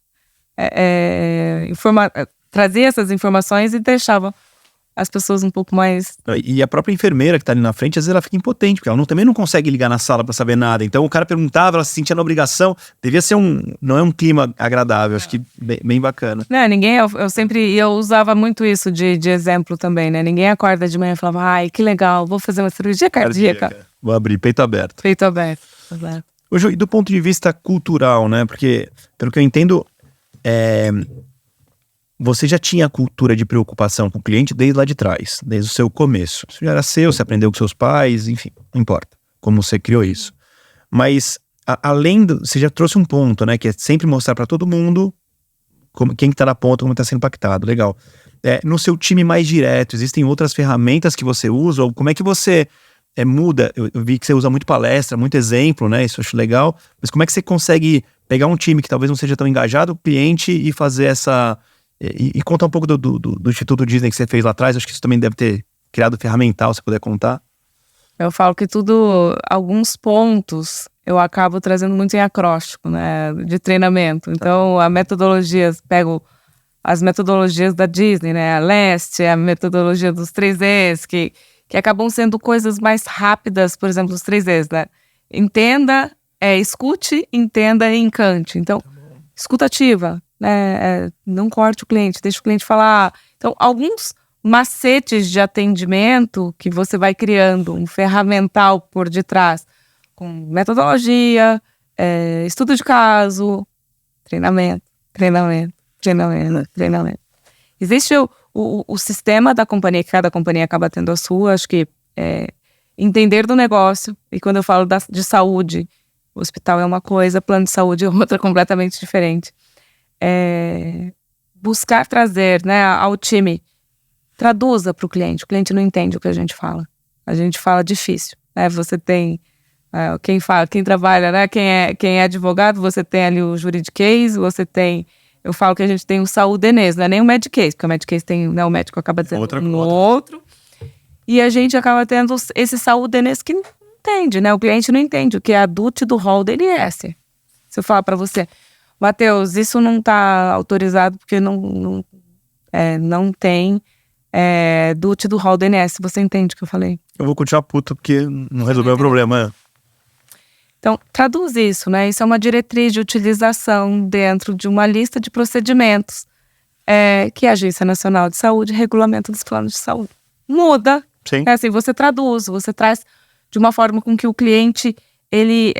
trazia essas informações e deixava as pessoas um pouco mais... E a própria enfermeira que tá ali na frente, às vezes ela fica impotente, porque ela também não consegue ligar na sala pra saber nada. Então o cara perguntava, ela se sentia na obrigação. Devia ser não é um clima agradável, acho que bem bacana. Eu usava muito isso de exemplo também, né? Ninguém acorda de manhã e falava, ai, que legal, vou fazer uma cirurgia cardíaca. Vou abrir, peito aberto. Peito aberto, exato. Ô, Ju, e do ponto de vista cultural, né? Porque, pelo que eu entendo, você já tinha a cultura de preocupação com o cliente desde lá de trás, desde o seu começo. Isso já era seu, você aprendeu com seus pais, enfim, não importa como você criou isso. Mas, você já trouxe um ponto, né? Que é sempre mostrar para todo mundo quem está na ponta, como está sendo impactado. Legal. No seu time mais direto, existem outras ferramentas que você usa? Ou como é que você muda? Eu vi que você usa muito palestra, muito exemplo, né? Isso eu acho legal. Mas como é que você consegue pegar um time que talvez não seja tão engajado, o cliente, e fazer E conta um pouco do Instituto Disney que você fez lá atrás. Acho que isso também deve ter criado ferramental, se puder contar. Eu falo que alguns pontos eu acabo trazendo muito em acróstico, né, de treinamento. Então, pego as metodologias da Disney, né, a Leste, a metodologia dos 3Es, que acabam sendo coisas mais rápidas, por exemplo, os 3Es, né? Escute, entenda e encante. Então, escuta ativa, né, não corte o cliente, deixa o cliente falar. Então, alguns macetes de atendimento que você vai criando, um ferramental por detrás, com metodologia, estudo de caso, treinamento. Existe o sistema da companhia, que cada companhia acaba tendo a sua, acho que entender do negócio, e quando eu falo de saúde, o hospital é uma coisa, plano de saúde é outra completamente diferente. Buscar trazer, né, ao time, traduza para o cliente não entende o que a gente fala difícil, né? Você tem quem trabalha, né? Quem é advogado, você tem ali o juridiquês, eu falo que a gente tem o saúdenês, não é nem o mediquês, porque o mediquês tem, né, o médico acaba tendo outro, e a gente acaba tendo esse saúdenês que não entende, né? O cliente não entende o que é a DUT do rol DNS. Se eu falar para você, Matheus, isso não está autorizado porque não tem DUT do rol DNS. Você entende o que eu falei? Eu vou continuar puto porque não resolveu o problema. Então, traduz isso, né? Isso é uma diretriz de utilização dentro de uma lista de procedimentos que a Agência Nacional de Saúde, regulamento dos planos de saúde. Muda. Sim. Assim, você traduz, você traz de uma forma com que o cliente ele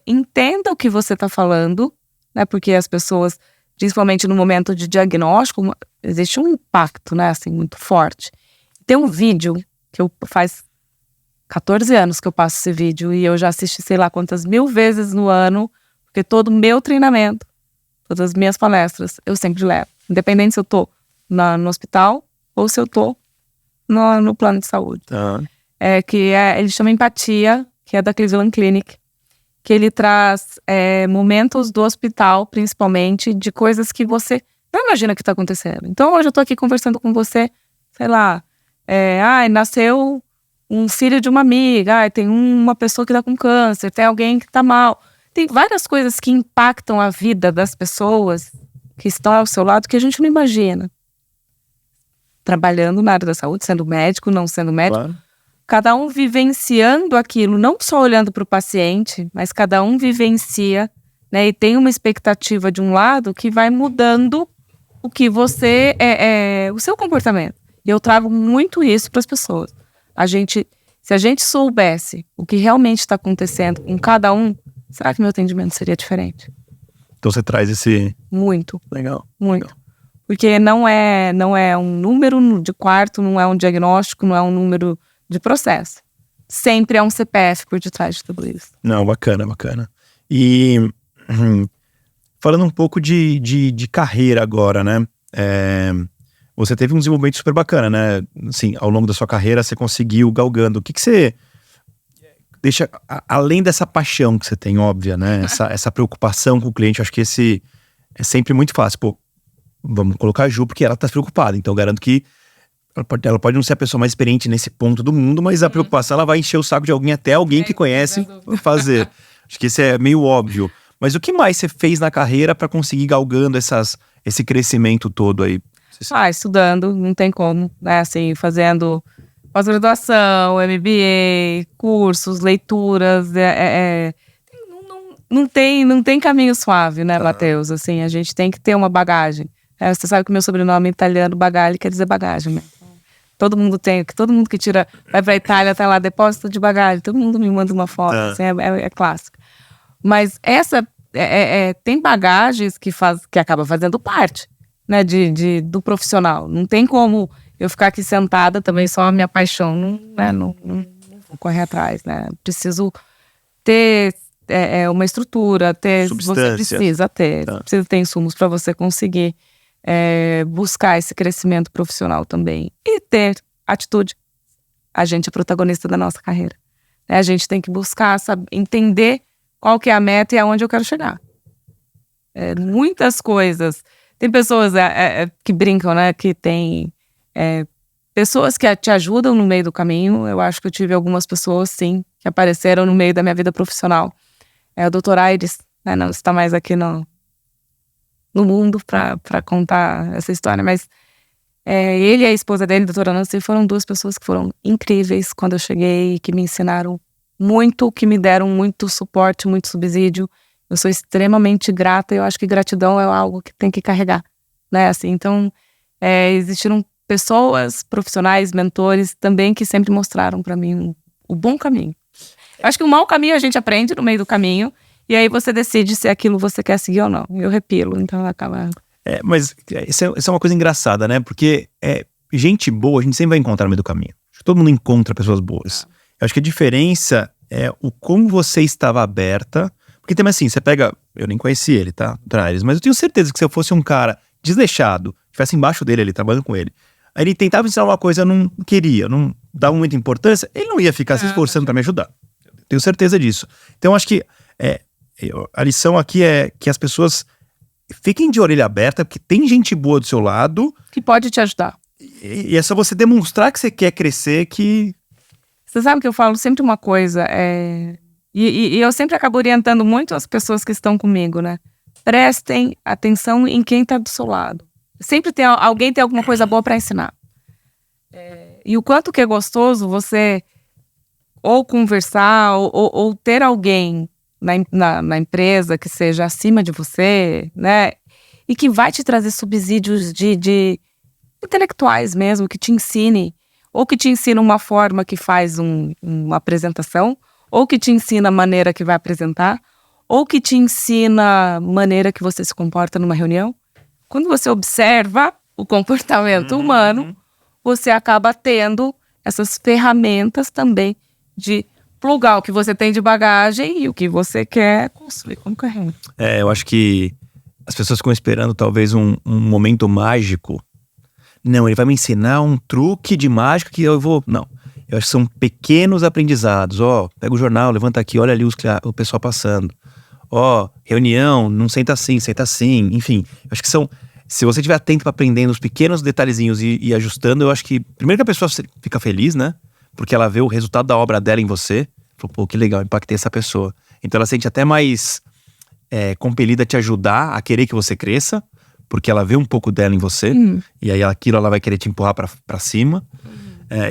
entenda o que você está falando, né? Porque as pessoas, principalmente no momento de diagnóstico, existe um impacto, né? Assim, muito forte. Tem um vídeo que faz 14 anos que eu passo esse vídeo e eu já assisti sei lá quantas mil vezes no ano, porque todo o meu treinamento, todas as minhas palestras, eu sempre levo. Independente se eu tô no hospital ou se eu tô no plano de saúde. Tá. Ele chama Empatia, que é da Cleveland Clinic, que ele traz momentos do hospital, principalmente, de coisas que você não imagina que tá acontecendo. Então, hoje eu tô aqui conversando com você, sei lá, nasceu um filho de uma amiga, tem uma pessoa que tá com câncer, tem alguém que tá mal. Tem várias coisas que impactam a vida das pessoas que estão ao seu lado que a gente não imagina. Trabalhando na área da saúde, sendo médico, não sendo médico, claro. Cada um vivenciando aquilo, não só olhando para o paciente, mas cada um vivencia, né, e tem uma expectativa de um lado que vai mudando o que você o seu comportamento. E eu trago muito isso para as pessoas. Se a gente soubesse o que realmente está acontecendo com cada um, será que meu atendimento seria diferente? Então você traz esse... Muito. Legal. Muito. Legal. Porque não é um número de quarto, não é um diagnóstico, não é um número de processo. Sempre é um CPF por detrás de tudo isso. Não, bacana. E falando um pouco de carreira agora, né? Você teve um desenvolvimento super bacana, né? Assim, ao longo da sua carreira, você conseguiu galgando. O que você deixa, além dessa paixão que você tem, óbvia, né? Essa preocupação com o cliente, acho que esse é sempre muito fácil. Pô, vamos colocar a Ju, porque ela tá preocupada. Então, eu garanto que ela pode não ser a pessoa mais experiente nesse ponto do mundo, mas a preocupação, ela vai encher o saco de alguém que conhece fazer. Acho que isso é meio óbvio. Mas o que mais você fez na carreira para conseguir galgando esse crescimento todo aí? Estudando, não tem como, né? Assim, fazendo pós-graduação, MBA, cursos, leituras, não tem caminho suave, né, Matheus? Assim, a gente tem que ter uma bagagem. Você sabe que meu sobrenome é italiano, Bagali, quer dizer bagagem, né? Todo mundo que vai pra Itália, tá lá, depósito de bagagem, todo mundo me manda uma foto, assim, é clássica. Mas tem bagagens que acaba fazendo parte, né, do profissional. Não tem como eu ficar aqui sentada também só a minha paixão, não vou correr atrás, né? Preciso ter uma estrutura, você precisa ter insumos para você conseguir buscar esse crescimento profissional também. E ter atitude. A gente é protagonista da nossa carreira. A gente tem que buscar, entender qual que é a meta e aonde eu quero chegar. Muitas coisas Tem pessoas que brincam, né? Que tem pessoas que te ajudam no meio do caminho. Eu acho que eu tive algumas pessoas, sim, que apareceram no meio da minha vida profissional. O Dr. Aires, né, não está mais aqui no mundo para contar essa história, mas ele e a esposa dele, a doutora Nancy, foram 2 pessoas que foram incríveis quando eu cheguei, que me ensinaram muito, que me deram muito suporte, muito subsídio. Eu sou extremamente grata e eu acho que gratidão é algo que tem que carregar, né? Assim, então, existiram pessoas, profissionais, mentores também que sempre mostraram para mim o bom caminho. Eu acho que o mau caminho a gente aprende no meio do caminho e aí você decide se aquilo você quer seguir ou não. Eu repilo, então acaba... Mas isso é uma coisa engraçada, né? Porque gente boa a gente sempre vai encontrar no meio do caminho. Acho que todo mundo encontra pessoas boas. Eu acho que a diferença é o como você estava aberta. Porque também assim, você pega... Eu nem conheci ele, tá? Mas eu tenho certeza que se eu fosse um cara desleixado, estivesse embaixo dele ali, trabalhando com ele, aí ele tentava ensinar uma coisa, eu não queria, não dava muita importância, ele não ia ficar se esforçando para me ajudar. Eu tenho certeza disso. Então, acho que a lição aqui é que as pessoas fiquem de orelha aberta, porque tem gente boa do seu lado. Que pode te ajudar. E é só você demonstrar que você quer crescer que... Você sabe que eu falo sempre uma coisa, e eu sempre acabo orientando muito as pessoas que estão comigo, né? Prestem atenção em quem está do seu lado. Sempre alguém tem alguma coisa boa para ensinar. E o quanto que é gostoso você ou conversar ou ter alguém na empresa que seja acima de você, né? E que vai te trazer subsídios de intelectuais mesmo, que te ensine, ou que te ensina uma forma que faz uma apresentação, ou que te ensina a maneira que vai apresentar, ou que te ensina a maneira que você se comporta numa reunião. Quando você observa o comportamento humano, você acaba tendo essas ferramentas também de plugar o que você tem de bagagem e o que você quer construir como carreira. Eu acho que as pessoas ficam esperando talvez um momento mágico. Não, ele vai me ensinar um truque de mágica que eu vou... Não, eu acho que são pequenos aprendizados. Pega o jornal, levanta aqui, olha ali o pessoal passando. Reunião, não senta assim, senta assim. Enfim, eu acho que são... Se você estiver atento para aprendendo os pequenos detalhezinhos e ajustando, eu acho que... Primeiro que a pessoa fica feliz, né? Porque ela vê o resultado da obra dela em você. Falou, pô, que legal, impactei essa pessoa. Então ela se sente até mais compelida a te ajudar a querer que você cresça, porque ela vê um pouco dela em você, e aí aquilo ela vai querer te empurrar pra cima.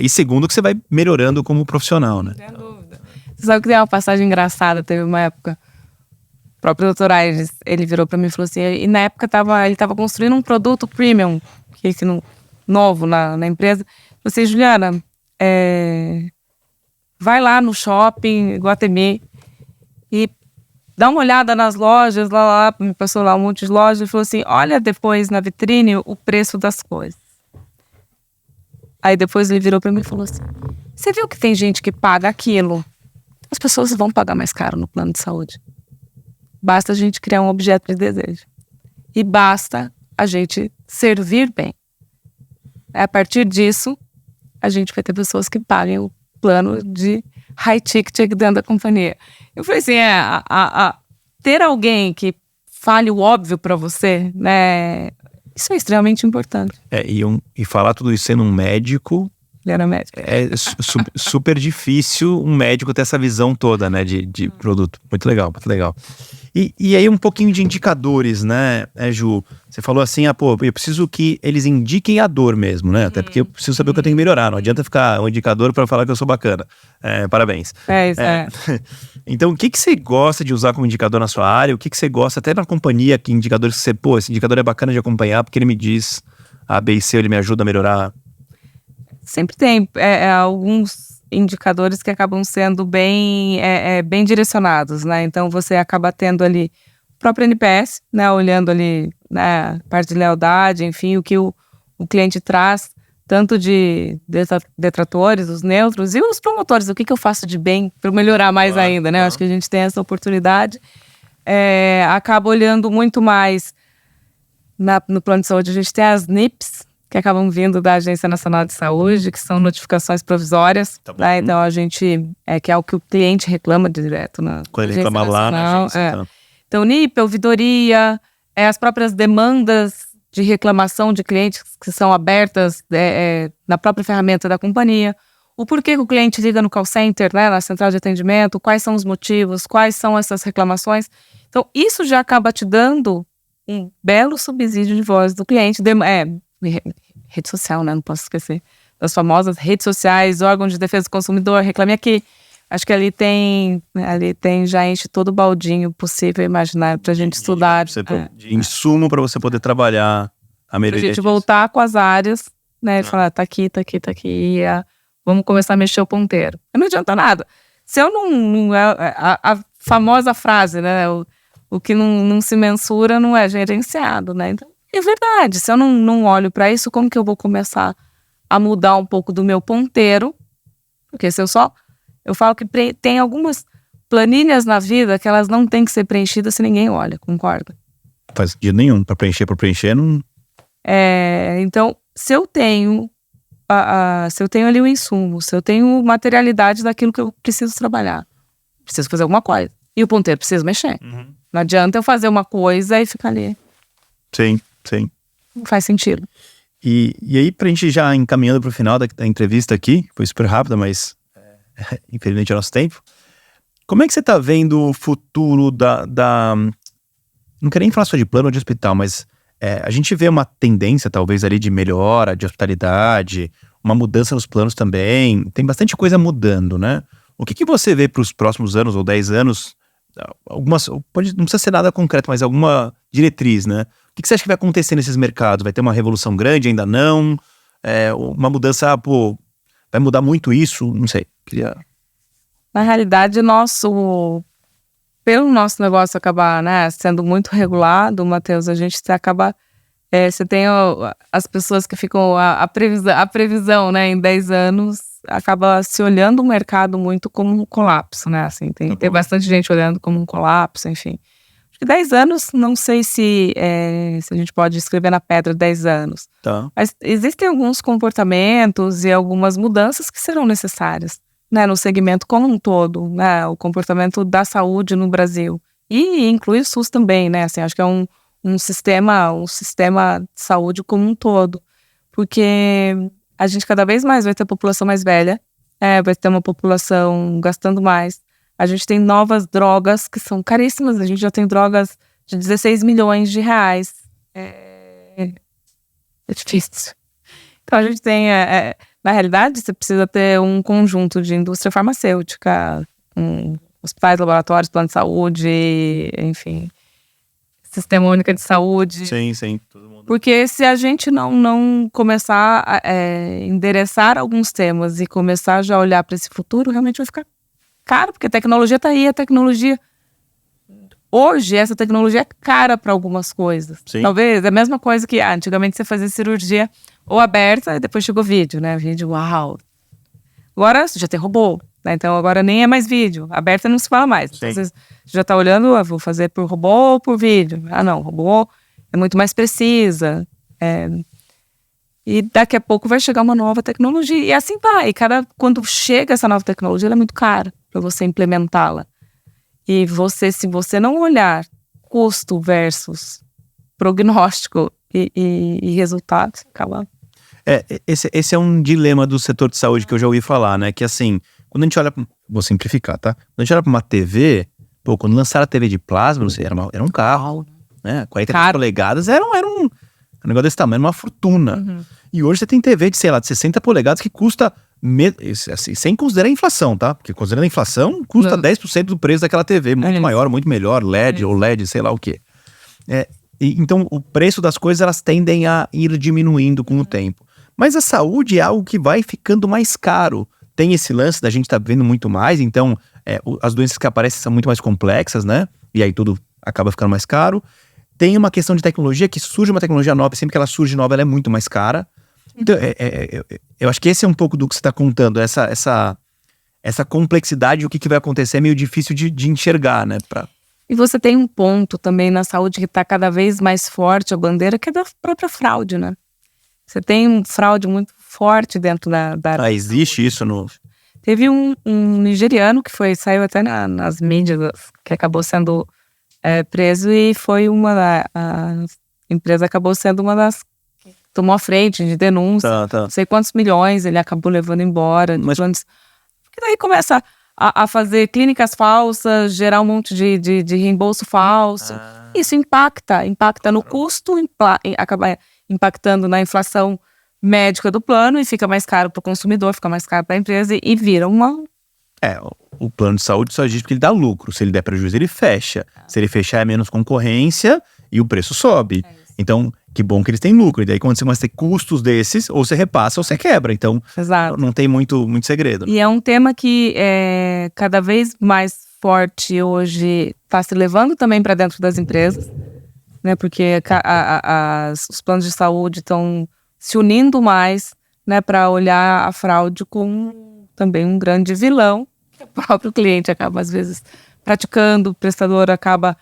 E segundo, que você vai melhorando como profissional, né? Sem dúvida. Você sabe que tem uma passagem engraçada, teve uma época, o próprio Dr. Aires, ele virou pra mim e falou assim, e na época ele tava construindo um produto premium, que esse novo na empresa. Eu falei assim, Juliana, vai lá no shopping Iguatemi e dá uma olhada nas lojas, lá, me passou lá um monte de lojas e falou assim, olha depois na vitrine o preço das coisas. Aí depois ele virou pra mim e falou assim, você viu que tem gente que paga aquilo? As pessoas vão pagar mais caro no plano de saúde. Basta a gente criar um objeto de desejo. E basta a gente servir bem. A partir disso, a gente vai ter pessoas que paguem o plano de high ticket dentro da companhia. Eu falei assim, ter alguém que fale o óbvio para você, né? Isso é extremamente importante. E falar tudo isso sendo um médico... Ele era médico. É super difícil um médico ter essa visão toda, né, de produto. Muito legal, muito legal. E aí um pouquinho de indicadores, né, Ju? Você falou assim, eu preciso que eles indiquem a dor mesmo, né? Até porque eu preciso saber o que eu tenho que melhorar. Não adianta ficar um indicador para falar que eu sou bacana. Parabéns. Então, o que você gosta de usar como indicador na sua área? O que você gosta, até na companhia, que indicadores que você... esse indicador é bacana de acompanhar, porque ele me diz A, B e C, ele me ajuda a melhorar. Sempre tem alguns indicadores que acabam sendo bem direcionados, né? Então, você acaba tendo ali o próprio NPS, né? Olhando ali, né, parte de lealdade, enfim, o que o cliente traz, tanto de detratores, os neutros e os promotores. O que eu faço de bem para melhorar mais ainda, né? Eu acho que a gente tem essa oportunidade. Acaba olhando muito mais no plano de saúde. A gente tem as NIPs, que acabam vindo da Agência Nacional de Saúde, que são notificações provisórias. Né? Então, a gente... que é o que o cliente reclama direto na quando ele reclama lá na agência. Então, NIP, ouvidoria, as próprias demandas de reclamação de clientes que são abertas na própria ferramenta da companhia, o porquê que o cliente liga no call center, né, na central de atendimento, quais são os motivos, quais são essas reclamações. Então, isso já acaba te dando um belo subsídio de voz do cliente. Rede social, né, não posso esquecer. Das famosas redes sociais, órgãos de defesa do consumidor, Reclame Aqui. Acho que ali tem já enche todo o baldinho possível imaginar pra gente estudar. De insumo para você poder trabalhar a melhoria. Pra gente voltar com as áreas, né, e falar, tá aqui, vamos começar a mexer o ponteiro. Não adianta nada. Se eu não a famosa frase, né, o que não se mensura não é gerenciado, né? Então, é verdade, se eu não olho para isso, como que eu vou começar a mudar um pouco do meu ponteiro? Porque se eu falo que tem algumas planilhas na vida que elas não têm que ser preenchidas se ninguém olha, concorda? Faz sentido nenhum, para preencher não... Então, se eu tenho ali o insumo, se eu tenho materialidade daquilo que eu preciso trabalhar, preciso fazer alguma coisa. E o ponteiro precisa mexer. Uhum. Não adianta eu fazer uma coisa e ficar ali. Sim. Não faz sentido. E aí, pra gente já encaminhando pro final da entrevista aqui, foi super rápida, mas infelizmente é o nosso tempo. Como é que você tá vendo o futuro não quero nem falar só de plano ou de hospital, mas a gente vê uma tendência talvez ali de melhora, de hospitalidade, uma mudança nos planos também, tem bastante coisa mudando, né? O que você vê para os próximos anos ou 10 anos, não precisa ser nada concreto, mas alguma diretriz, né? O que você acha que vai acontecer nesses mercados? Vai ter uma revolução grande? Ainda não? Uma mudança, vai mudar muito isso? Não sei. Na realidade, pelo nosso negócio acabar, né, sendo muito regulado, Matheus, a gente acaba... você tem as pessoas que ficam... A previsão, né, em 10 anos, acaba se olhando o mercado muito como um colapso, né? Assim, tem bastante gente olhando como um colapso, enfim. Acho que 10 anos, não sei se a gente pode escrever na pedra 10 anos. Tá. Mas existem alguns comportamentos e algumas mudanças que serão necessárias, né, no segmento como um todo, né, o comportamento da saúde no Brasil. E inclui o SUS também, né? Assim, acho que é um sistema de saúde como um todo. Porque a gente cada vez mais vai ter população mais velha, vai ter uma população gastando mais. A gente tem novas drogas que são caríssimas, a gente já tem drogas de 16 milhões de reais. É difícil. Então a gente tem, na realidade, você precisa ter um conjunto de indústria farmacêutica, hospitais, laboratórios, plano de saúde, enfim, sistema único de saúde. Sim, todo mundo. Porque se a gente não começar a endereçar alguns temas e começar já a olhar para esse futuro, realmente vai ficar caro, porque a tecnologia está aí, hoje essa tecnologia é cara para algumas coisas. Sim. Talvez é a mesma coisa que antigamente você fazia cirurgia ou aberta e depois chegou vídeo, né? Vídeo, uau! Agora já tem robô, né? Então agora nem é mais vídeo. Aberta não se fala mais. Então, você já está olhando, vou fazer por robô ou por vídeo? Não, robô é muito mais precisa. E daqui a pouco vai chegar uma nova tecnologia. E assim vai. Quando chega essa nova tecnologia, ela é muito cara para você implementá-la. E se você não olhar custo versus prognóstico e resultado, acaba... Esse é um dilema do setor de saúde que eu já ouvi falar, né? Que assim, quando a gente olha... Vou simplificar, tá? Quando a gente olha para uma TV... quando lançaram a TV de plasma, não sei, era um carro, né? 43 polegadas era um negócio desse tamanho, uma fortuna. Uhum. E hoje você tem TV de, sei lá, de 60 polegadas que custa... assim, sem considerar a inflação, tá? Porque considerando a inflação, custa 10% do preço daquela TV. Muito maior, muito melhor, LED ou LED, sei lá o quê. Então, o preço das coisas, elas tendem a ir diminuindo com o tempo. Mas a saúde é algo que vai ficando mais caro. Tem esse lance da gente estar vendo muito mais, então as doenças que aparecem são muito mais complexas, né? E aí tudo acaba ficando mais caro. Tem uma questão de tecnologia, que surge uma tecnologia nova, sempre que ela surge nova, ela é muito mais cara. Então, eu acho que esse é um pouco do que você está contando, essa complexidade, o que vai acontecer é meio difícil de enxergar, né? E você tem um ponto também na saúde que está cada vez mais forte, a bandeira, que é da própria fraude, né? Você tem um fraude muito forte dentro da área. Existe isso no... Teve um nigeriano que saiu até nas mídias, que acabou sendo preso, e foi A empresa acabou sendo uma das que tomou a frente de denúncia. Não sei quantos milhões ele acabou levando embora. Porque daí começa a fazer clínicas falsas, gerar um monte de reembolso falso. Isso impacta no custo, acaba impactando na inflação médica do plano e fica mais caro para o consumidor, fica mais caro para a empresa e vira uma... O plano de saúde só existe porque ele dá lucro. Se ele der prejuízo, ele fecha. Se ele fechar, é menos concorrência e o preço sobe. Então, que bom que eles têm lucro. E daí, quando você começa a ter custos desses, ou você repassa ou você quebra. Então, não tem muito segredo. E é um tema que é cada vez mais forte hoje, está se levando também para dentro das empresas, né? Porque os planos de saúde estão se unindo mais, né, para olhar a fraude como também um grande vilão, que o próprio cliente acaba, às vezes, praticando, o prestador acaba,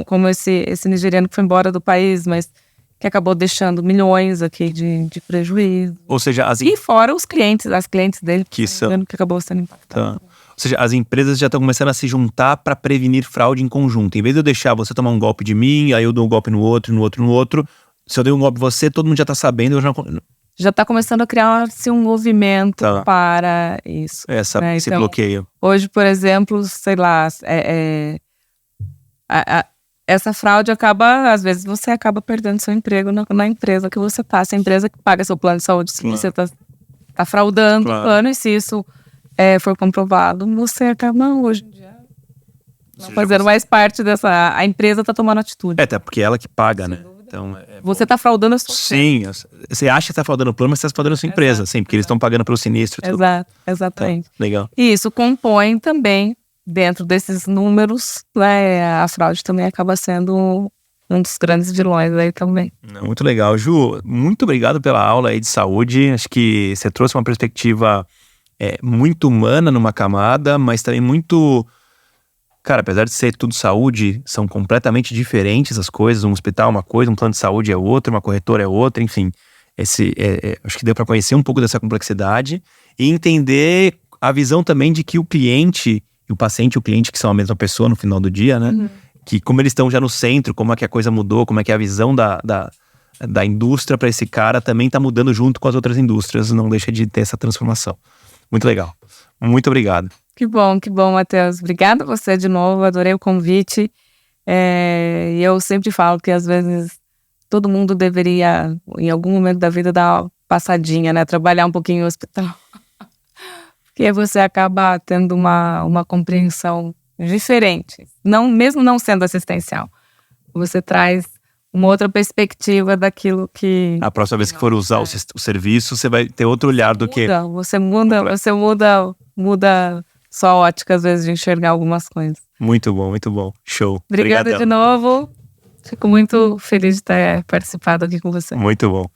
como esse nigeriano que foi embora do país, mas que acabou deixando milhões aqui de prejuízo. Ou seja, e fora as clientes dele, que acabou sendo impactado. Ou seja, as empresas já estão começando a se juntar para prevenir fraude em conjunto. Em vez de eu deixar você tomar um golpe de mim, aí eu dou um golpe no outro, se eu dei um golpe em você, todo mundo já está sabendo, eu já está começando a criar-se um movimento para isso. Esse bloqueio. Hoje, por exemplo, sei lá, essa fraude acaba, às vezes você acaba perdendo seu emprego na empresa que você está. Se a empresa que paga seu plano de saúde, se você está fraudando o plano, e se isso for comprovado, você acaba hoje em dia não fazendo mais parte dessa... A empresa está tomando atitude. Até porque é ela que paga, né? Então, você está fraudando a sua empresa. Sim, você acha que está fraudando o plano, mas você está fraudando a sua empresa. Sim, porque eles estão pagando pelo sinistro. Exatamente. Legal. E isso compõe também, dentro desses números, né, a fraude também acaba sendo um dos grandes vilões aí também. Muito legal. Ju, muito obrigado pela aula aí de saúde. Acho que você trouxe uma perspectiva muito humana numa camada, mas também muito... Cara, apesar de ser tudo saúde, são completamente diferentes as coisas. Um hospital é uma coisa, um plano de saúde é outra, uma corretora é outra, enfim. Acho que deu para conhecer um pouco dessa complexidade e entender a visão também de que o cliente e o paciente e o cliente, que são a mesma pessoa no final do dia, né? Que como eles estão já no centro, como é que a coisa mudou, como é que a visão da indústria para esse cara também está mudando junto com as outras indústrias, não deixa de ter essa transformação. Muito legal. Muito obrigado. Que bom, Matheus. Obrigada a você de novo, adorei o convite. E eu sempre falo que às vezes todo mundo deveria, em algum momento da vida, dar uma passadinha, né? Trabalhar um pouquinho no hospital. Porque você acaba tendo uma compreensão diferente. Mesmo não sendo assistencial. Você traz uma outra perspectiva daquilo que... A próxima vez que for usar o serviço, você vai ter outro olhar do que... Você muda sua ótica, às vezes, de enxergar algumas coisas. Muito bom. Show. Obrigada de novo. Fico muito feliz de ter participado aqui com você. Muito bom.